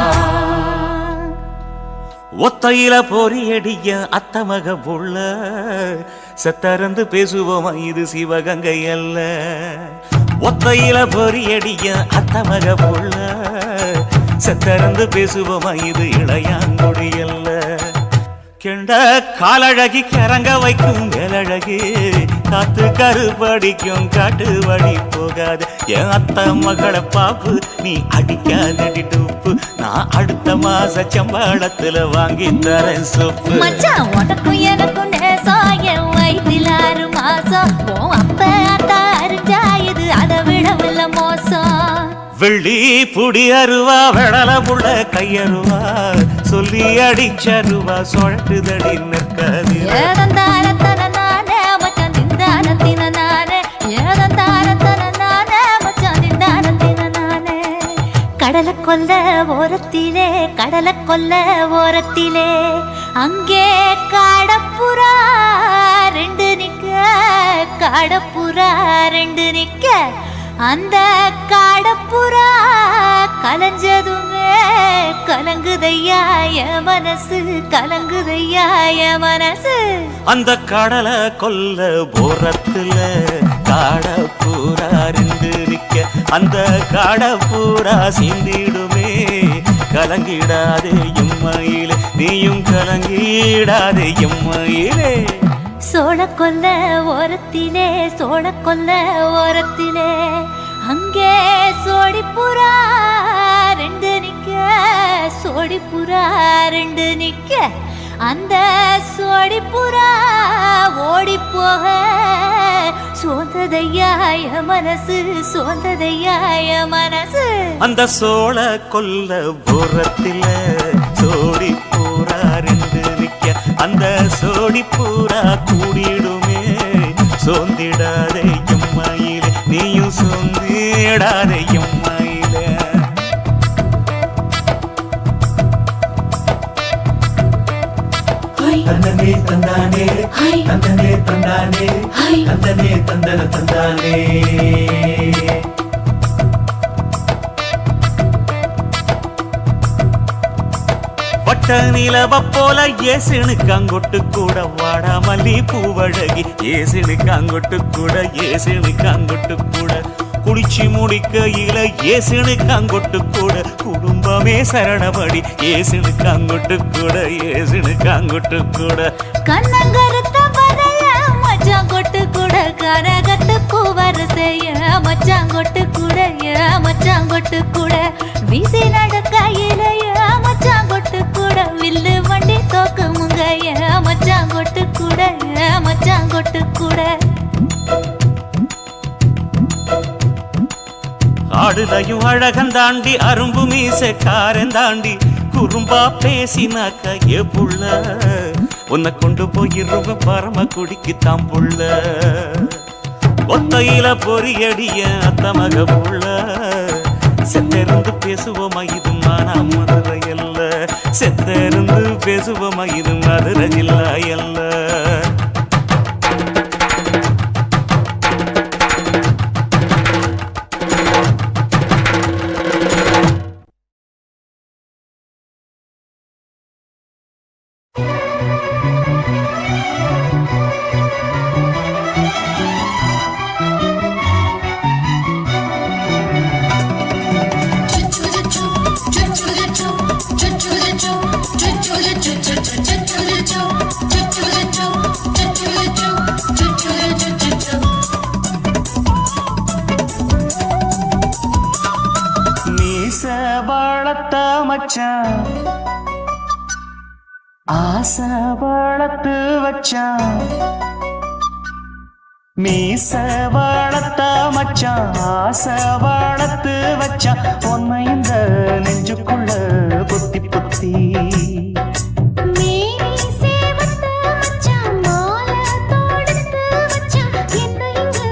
S7: ஒத்தையில பொறியடிய அத்தமக புள்ள செத்தறந்து பேசுவோமா இது சிவகங்கை அல்ல ஒத்தையில பொறியடிய அத்தமக புள்ள செத்தறந்து பேசுவோமா இது இளையாங்குடி அல்ல கெண்ட காலழகி கிறங்க வைக்கும் வேலழகி காத்து கருப்படிக்கும் காட்டு வழி போகாது என் அத்த மகளை பாப்பு நீ அடிக்காதடி டூப்பு நான் அடுத்த மாச சம்பளத்துல வாங்கி தரேன் சோப்பு
S4: மச்சான் உனக்கும் எனக்கும் நேசம் என் வயிற்றில் 6 மாசம் உன் அப்ப அத்தா அறிஞ்சா இது அதை விடவில்லை மோசம்
S7: வெள்ளி புடி அருவா வெடல புள்ள கையருவா சொல்லி அடிச்சருவா சொழட்டுதடி நிற்காது
S4: ஏதந்தாரத்தன நானே மச்சான் திண்டானத்தின நானே ஏதந்தாரத்தன நானே மச்சான் திண்டானத்தின நானே கடலை கொல்ல ஓரத்திலே அங்கே காடப்புறா ரெண்டு நிக்க அந்த காடப்புறா கலஞ்சதுமே கலங்குதையா என் மனசு
S7: அந்த கடலை கொல்ல போரத்துல காடப்பூரா ரெண்டு நிக்க அந்த காடப்பூரா சிந்திடுமே கலங்கிடாதே எம்மையிலே நீயும் கலங்கிடாதே எம்மையிலே
S4: சோழக்கொல்ல ஓரத்திலே அங்கே சோடிப்புறா ரெண்டு நிக்க அந்த சோடிப்புறா ஓடி போக சோந்ததையாய மனசு
S7: அந்த சோழ கொல்ல புறத்தில சோடி பூரா ரெண்டு நிக்க அந்த சோடி பூரா கூடிடுமே சோந்திடாதே எம்மையிலே நீயும் சோந்திடாதே எம்மையிலே
S2: தந்தனே தந்தானே தந்தனே தந்தானே தந்தனே தந்தன தந்தானே
S7: வட்ட நிலவ போல ஏசினுக்காங்கொட்டு கூட வாடா மல்லி பூவழகி ஏசினுக்காங்கொட்டு கூட குளிச்சு முடிக்கையில ஏசினுக்காங்கொட்டு கூட குடும்பமே சரணபடி ஏசினுக்காங்கொட்டு கூட
S4: கண்ணங்கருத்த வரைய மச்சாங்கொட்டு கூட கரகத்து பூவரசைய மச்சாங்கொட்டு கூட வீசி நடக்கையிலைய மச்சாங்கொட்டு கூட வில்லு வண்டி தோக்குமுங்கைய மச்சாங்கொட்டு கூட
S7: ஆடுலையும் அழகந்தாண்டி அரும்பு மீசக்காரன் தாண்டி குறும்பா பேசினாக்க ஏ புள்ள உன்னை கொண்டு போயிருவ பரம குடிக்கு தாம்புள்ள ஒத்தையில பொறியடிய அத்தமக புள்ள செத்திருந்து பேசுவோமா இது மானா மதுரை அல்ல செத்திருந்து பேசுவோமா இது மதுரை ஜில்லா அல்ல மச்சான் ஆசை வளர்த்து வச்சான் மீச வளர்த்த மச்சான் ஆசை வளர்த்து வச்சான் உன்னை இந்த நெஞ்சுக்குள்ள புத்தி புத்தி
S1: மீசை வளர்த்த மச்சான் மாலை தொடுத்து வச்சான் என்னை இங்கு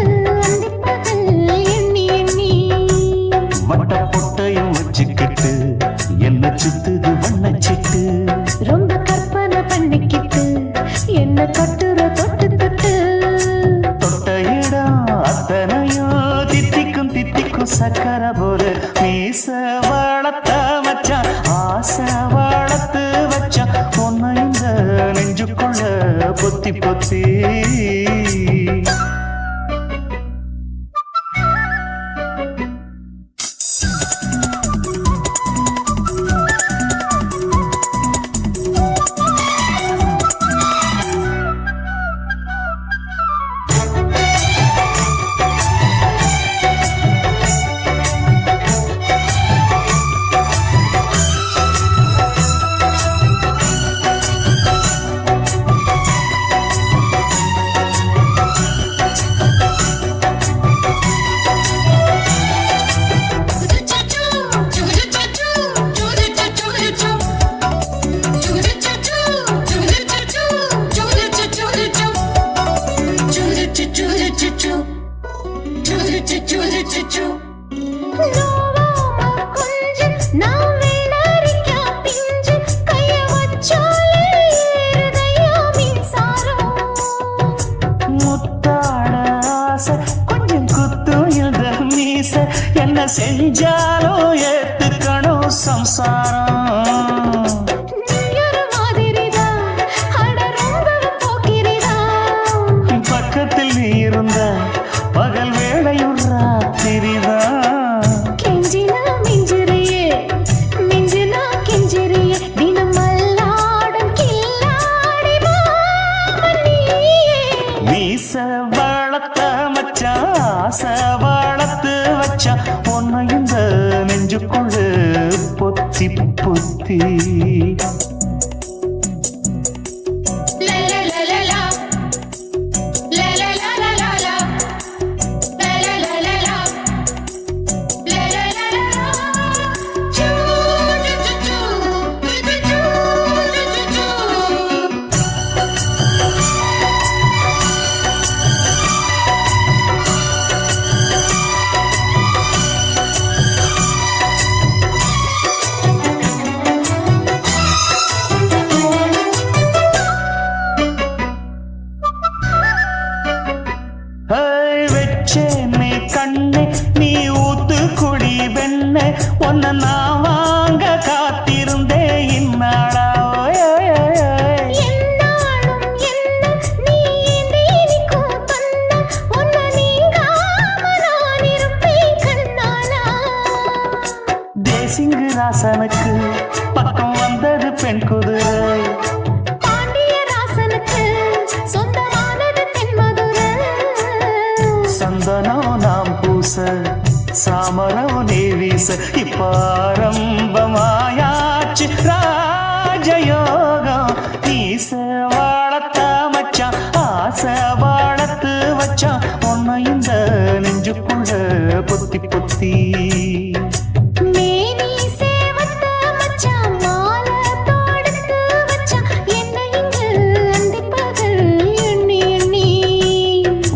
S8: முத்தாட ஆசை கொஞ்சம் குத்தும் இந்த மீச என்ன செஞ்சாலும் ஏத்துக்கணும் சம்சாரம் பக்கத்தில் நீ இருந்த பகல் வேளையும் ராத்திரிதான்
S4: கெஞ்சினா மிஞ்சிறியே மிஞ்சினா கெஞ்சிறியே தினம் மல்லாடும் கில்லாடி
S8: மீச வளர்த்த மச்சான் ஆசை வளர்த்து வச்சான் உன்னை இந்த நெஞ்சுக்குள்ள பொத்தி பொத்தி வச்சேனே கண்ணே நீ ஊத்து குடி வெண்ணே உன்னை நான் வாங்க காத்திருந்தே இந்நாளா தேசிங்கு ராசனுக்கு பக்கம் வந்தது பெண் குதிரை சந்தனம் நாம் பூச சாமரம் நீ வீச இப்பாரம்பமாயாச்சு ராஜயோகம் நீச வாழத்த மச்சான் ஆசை வாழத்து வச்சான் உன்னை இந்த நெஞ்சுக்குள்ள பொத்தி பொத்தி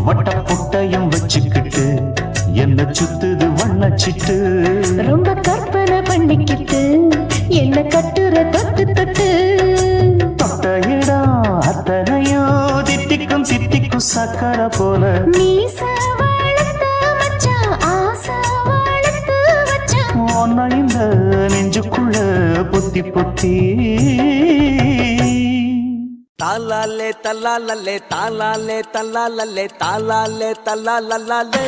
S8: வட்டப்புட்டையும் வச்சுக்கிட்டு என்ன சுத்துது வண்ணச்சிட்டு
S4: ரொம்ப கற்பனை பண்ணிக்கிட்டு என்ன கட்டுற தொட்டு தொட்டு
S8: தொட்ட இடம் அத்தனையோ தித்திக்கும் தித்திக்கும் சக்கரை போல உன்னை இந்த நெஞ்சுக்குள்ள பொத்தி பொத்தி
S2: தாலாலே தல்லாலே தாலாலே தல்லாலே தாலாலே தல்லாலே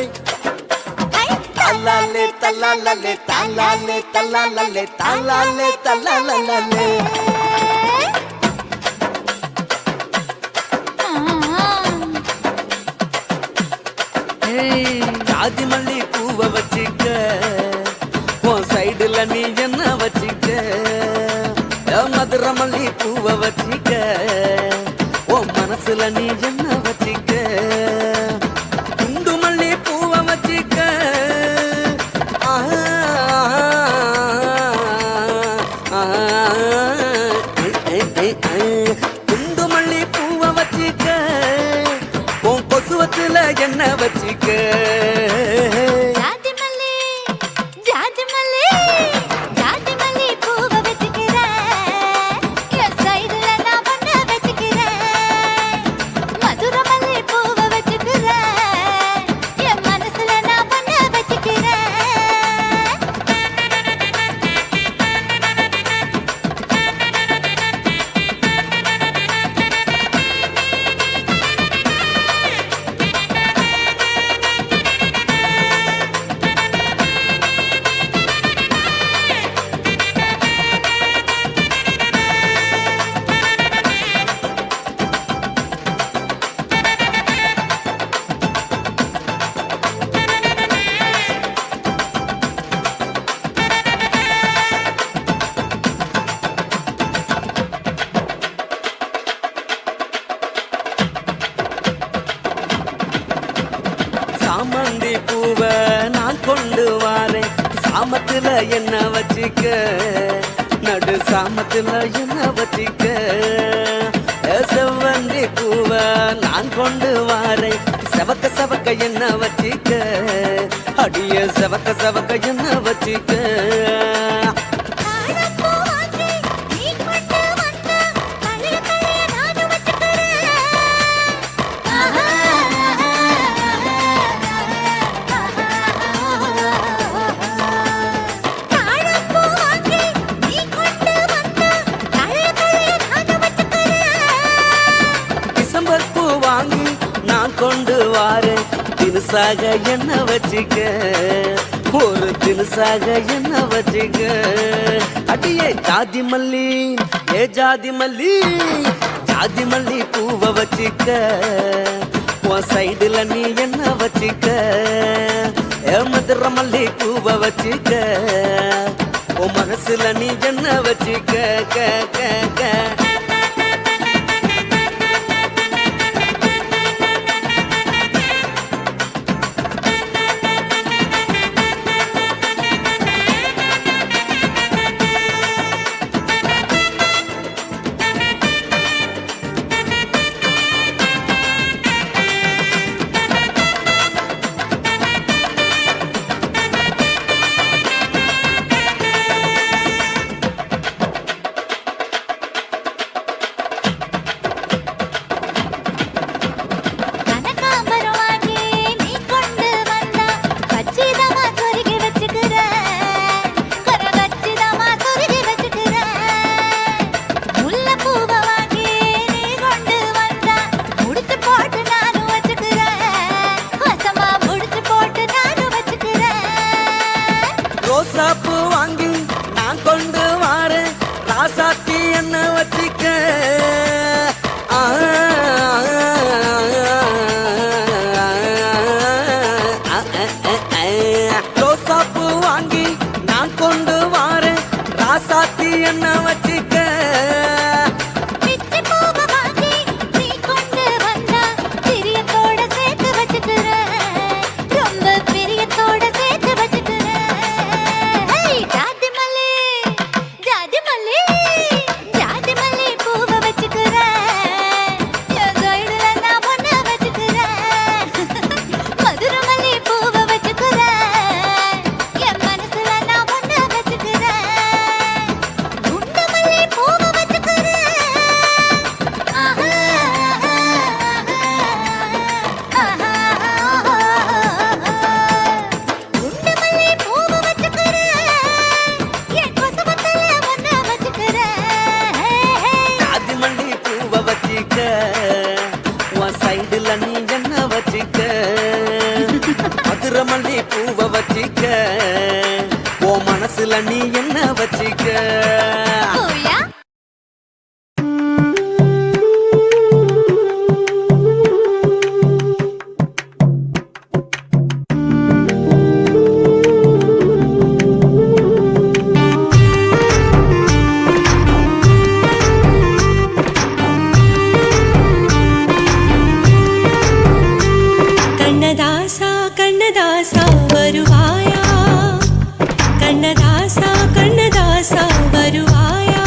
S2: தாலாலே தல்லாலே தாலாலே தல்லாலே தாலாலே தல்லாலே ஜாதி மல்லி பூவை வச்சுக்க உன் சைடுல நீ என்ன வச்சுக்க மதுரை மல்லி பூவை வச்சுக்க உன் மனசுல நீ என்ன வச்சுக்க குண்டு மல்லி பூவை வச்சுக்க குண்டு மல்லி பூவை வச்சுக்க உன் கொசுவத்துல என்ன வச்சுக்க சாமந்தி பூவை நான் கொண்டு வாரேன் சாமத்துல என்ன வச்சிக்க நடு சாமத்துல என்ன வச்சிக்க
S9: செவ்வந்தி பூவ நான் கொண்டு வாரேன் செவக்க செவக்க என்ன வச்சிக்க அடிய செவக்க செவக்க என்ன வச்சிக்க டிசம்பர் பூ வாங்கி நான் கொண்டு வாரேன் தினுசாக என்ன வச்சிக்க ஒரு தினுசாக என்ன வச்சிக்க அடியே ஜாதி மல்லி ஏ ஜாதி மல்லி ஜாதி மல்லி பூவ வச்சிக்க உன் சைடுல நீ என்ன வச்சிக்க ஏ மதுர மல்லி பூவ வச்சிக்க உன் மனசுல நீ என்ன வச்சிக்க க க க ரோசாப்பூ வாங்கி நான் கொண்டு வாரேன் ராசாத்தி என்ன வச்சிக்க ரோசாப்பூ வாங்கி நான் கொண்டு வாரேன் ராசாத்தி என்ன வச்சிக்க சைடுல நீ என்ன வச்சிக்க மதுர மல்லி பூவ வச்சிக்க ஓ மனசுல நீ என்ன வச்சிக்க
S5: கண்ணதாசா வருவாயா கண்ணதாசா கண்ணதாசா வருவாயா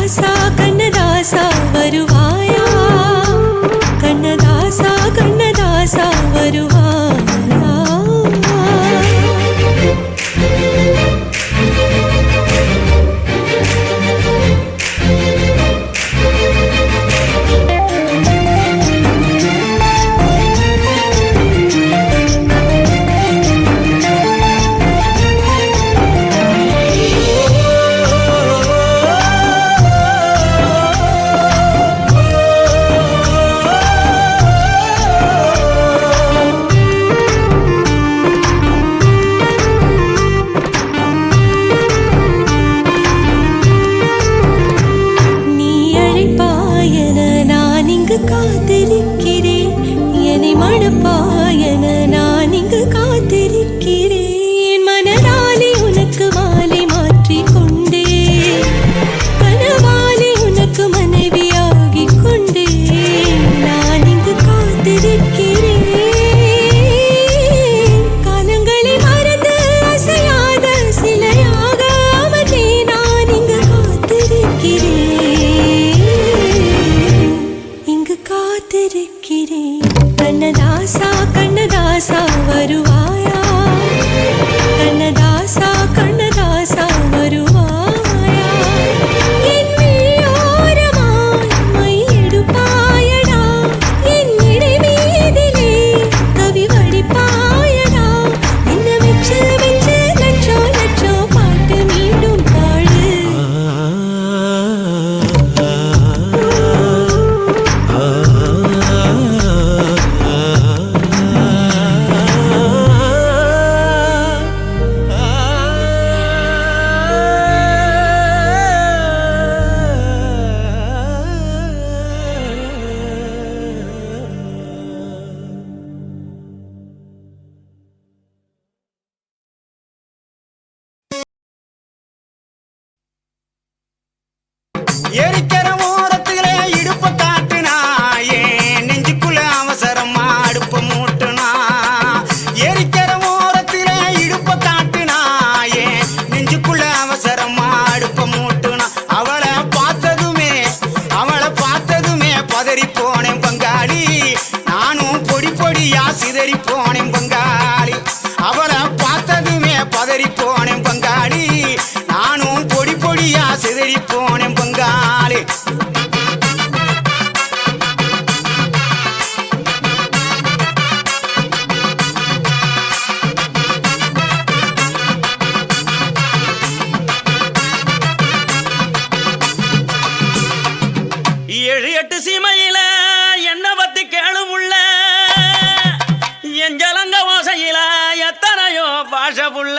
S5: கண்ணதாசா கண்ணதாசா வருவாயா கண்ணதாசா கண்ணதாசா வருவாயா காத்திருக்கிறேன் என்னை மணப்பாயன நான் இங்கு காத்திருக்கிறேன் மனதாலே உனக்கு மாலை மாற்றிக் கொண்டே கனவாலே உனக்கு மனைவியாகிக் கொண்டே நான் இங்கு காத்திருக்கிறேன் காலங்களை மறந்து அசையாத சிலையாக அவனே நான் இங்கு காத்திருக்கிறேன் காத்திருக்கிறேன் கண்ணதாசா கண்ணதாசா வருவாயா கண்ணதாசா கண்ணதாசா வருவாயா என் விழியோரமாய் மை எடுப்பாயடா என் இடை மீதிலே கவி வடிப்பாயடா என்ன வெச்சு வெச்சு லட்சோ லட்சோ பாட்டு மீண்டும் பாடு
S6: எரிக்கிற ஓரத்திலே இடுப்ப காட்டுனா ஏன் நெஞ்சுக்குள்ள அவசரமா அடுப்ப மூட்டுனா எரிக்கிற ஓரத்திலே இடுப்ப காட்டுனா ஏன் நெஞ்சுக்குள்ள அவசரமா அடுப்ப மூட்டுனா அவளை பார்த்ததுமே பதறி போனேன் பங்காளி நானும் பொடி பொடியா சிதறி போனேன் பங்காளி அவளை பார்த்ததுமே பதறி போனேன் பங்காளி நானும் பொடி பொடியா சிதறி போனேன் பங்காளி ஏழு எட்டு சீமையில என்ன பத்தி கேளுமுள்ள என் ஜலங்க வாசையில எத்தனையோ பாஷ புள்ள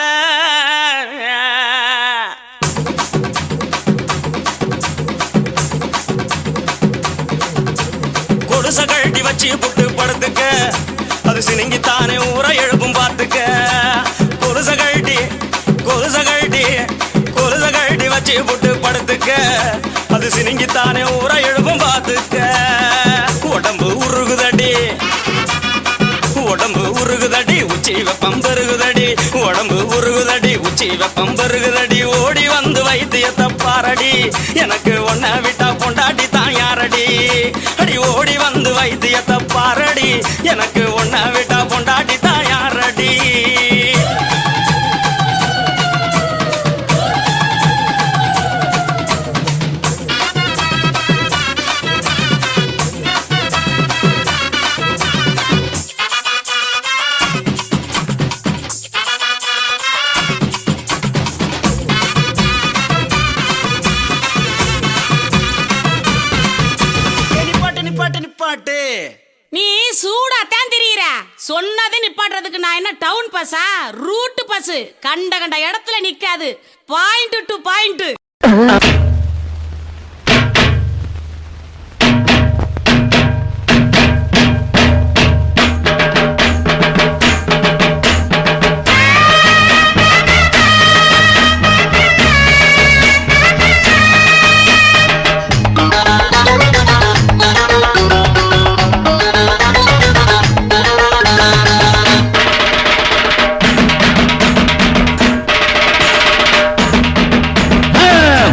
S6: கொலுச கழட்டி வச்சு புட்டு படுத்துக்க அது சினிங்கித்தானே ஊரை எழுப்பும் பார்த்துக்க கொலுச கழட்டி வச்சு புட்டு படுத்துக்க அது சினிங்கித்தானே ஊரை எழுப்பும் பார்த்துக்க உடம்பு உருகுதடி உச்சி வெப்பம் பெருகுதடி உடம்பு உருகுதடி உச்சி வெப்பம் பெருகுதடி ஓடி வந்து வைத்தியத்தை பாரடி எனக்கு ஒன்ன விட்டா பொண்டாட்டி தான் யாரடி அடி ஓடி வந்து வைத்தியத்தை பாரடி எனக்கு ஒன்ன விட்டா பொண்டாட்டி தான் யாரடி
S10: நீ சூடாத்தான் திரியிற சொன்னதை நிப்பாட்டுறதுக்கு நான் என்ன டவுன் பஸ்ஸா ரூட் பஸ் கண்ட இடத்துல நிக்காது பாயிண்ட் டு பாயிண்ட்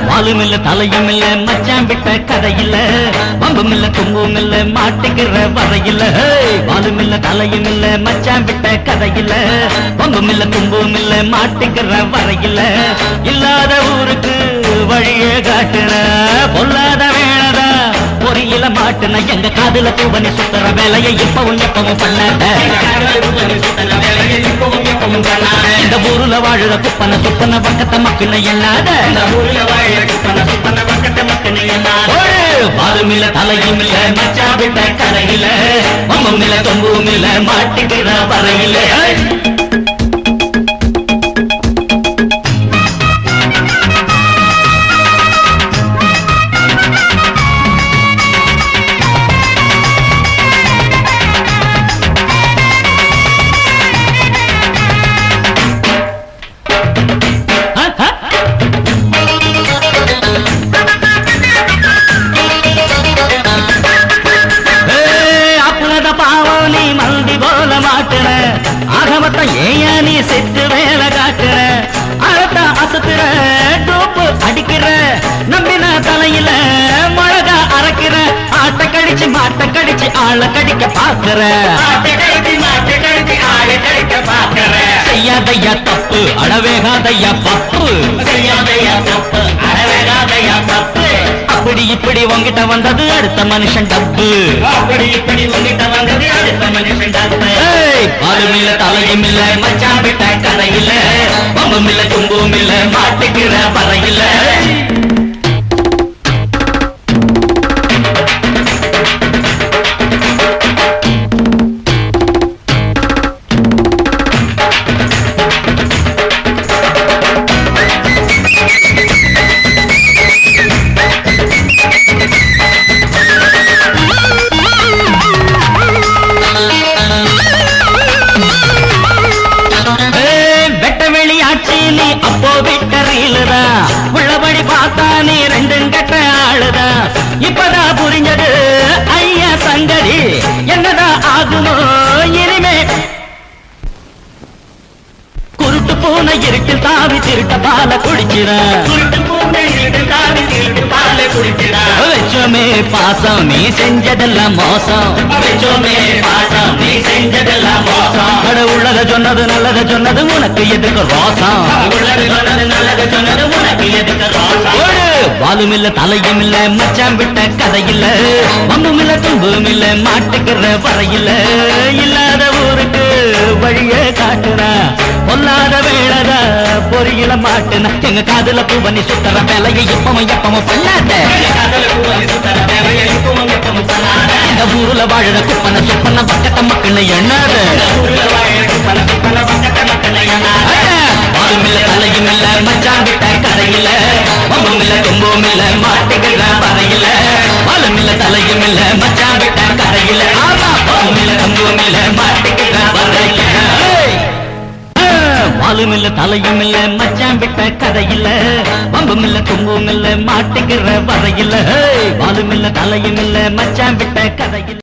S8: மாலுமில்ல தலையும் இல்ல மச்சான் விட்ட கதையில வம்பும் இல்ல தும்பும் இல்ல மாட்டிக்கிற வரையில வாலும் இல்ல தலையும் இல்ல மச்சான் விட்ட கதையில வம்பும் இல்ல தும்பும் இல்ல மாட்டிக்கிற வரையில இல்லாத ஊருக்கு வழியே காட்டுற பொல்லாத வேளதா பொறியில மாட்டுன எங்க காதுல பூவனி சுத்துற வேலையை இப்பவும் எப்பவும் பண்ணாத இந்த ஊருல வாழுற குப்பன சுப்பன பக்கத்த மக்குன எண்ணாத பாலும் இல்ல தலையும் இல்ல மச்சா விட்ட கரையில மம்மம் இல்ல தொம்பும் இல்ல மாட்டிக்கிற வரையில நீ செத்து வேலை காட்டுற அழத்த அசத்துற டோப்பு அடிக்கிற நம்பின தலையில மிளகா அரைக்கிற ஆட்ட கடிச்சு மாட்ட கடிச்சு ஆள கடிக்க பாக்குற செய்யாதையா தப்பு அடவேகாதையா பப்பு செய்யாதையா தப்பு அடவேகாதையா தப்பு அப்படி இப்படி உங்கிட்ட வந்தது அடுத்த மனுஷன் டப்பு அப்படி இப்படி உங்கிட்ட வந்தது அடுத்த மனுஷன் டப்பு பாலும் இல்ல தலையும் இல்ல மச்சான் விட்ட கதையில பம்பும் இல்ல தும்பும் இல்ல மாட்டிக்கிற பறையில அப்போ விட்டறியிலதா உள்ளபடி பார்த்தா நீ ரெண்டும் கட்ட ஆளுதா இப்பதான் புரிஞ்சது ஐயா சங்கதி என்னதா ஆகுமோ இனிமே குருட்டு பூனை இருட்டில் தாவி திருட்ட பால குடிச்சிட குருட்டு பூனை இருட்டில் தாவி திருட்டு பால குடிச்சிட வெச்சோமே பாசம் நீ செஞ்சதெல்லாம் மோசம் வெச்சோமே பாசம் நீ செஞ்சதெல்லாம் மோசம் அட உள்ளத சொன்னது நல்லத சொன்னது உனக்கு எதுக்கு ரோசம் உள்ளது சொன்னது நல்லது சொன்னது உனக்கு எதுக்கு ரோசம் வாலும் இல்ல தலையும் இல்ல மச்சான் விட்ட கதையில மம்பும் இல்ல தும்பும் இல்ல மாட்டுக்கிற வரையில இல்லாத ஊருக்கு வழிய காட்டுற பொல்லாத வேளத பொறியில மாட்டுன எங்க காதுல பூவனி சுத்தர வேலையை இப்பவும் எப்பவும் பண்ணாத இந்த ஊருல வாழற குப்பன சுப்பன பக்கத்த மக்கள் எண்ணாத பாலும் இல்ல தலையும் இல்ல மச்சான் விட்ட கரையில மம்பும் இல்ல தும்பும் இல்ல மாட்டுக்கிற வரையில பாலும் இல்ல தலையும் இல்ல மச்சான் விட்ட கரையில பாலும் இல்ல தும்பும் இல்ல மாட்டுக்கிற வரையில பாலும் இல்ல தலையும் இல்ல மச்சான் விட்ட கதையில பம்பும் இல்ல தும்பும் இல்ல மாட்டுக்கிற வரையில பாலும் இல்ல தலையும் இல்ல மச்சான் விட்ட கதையில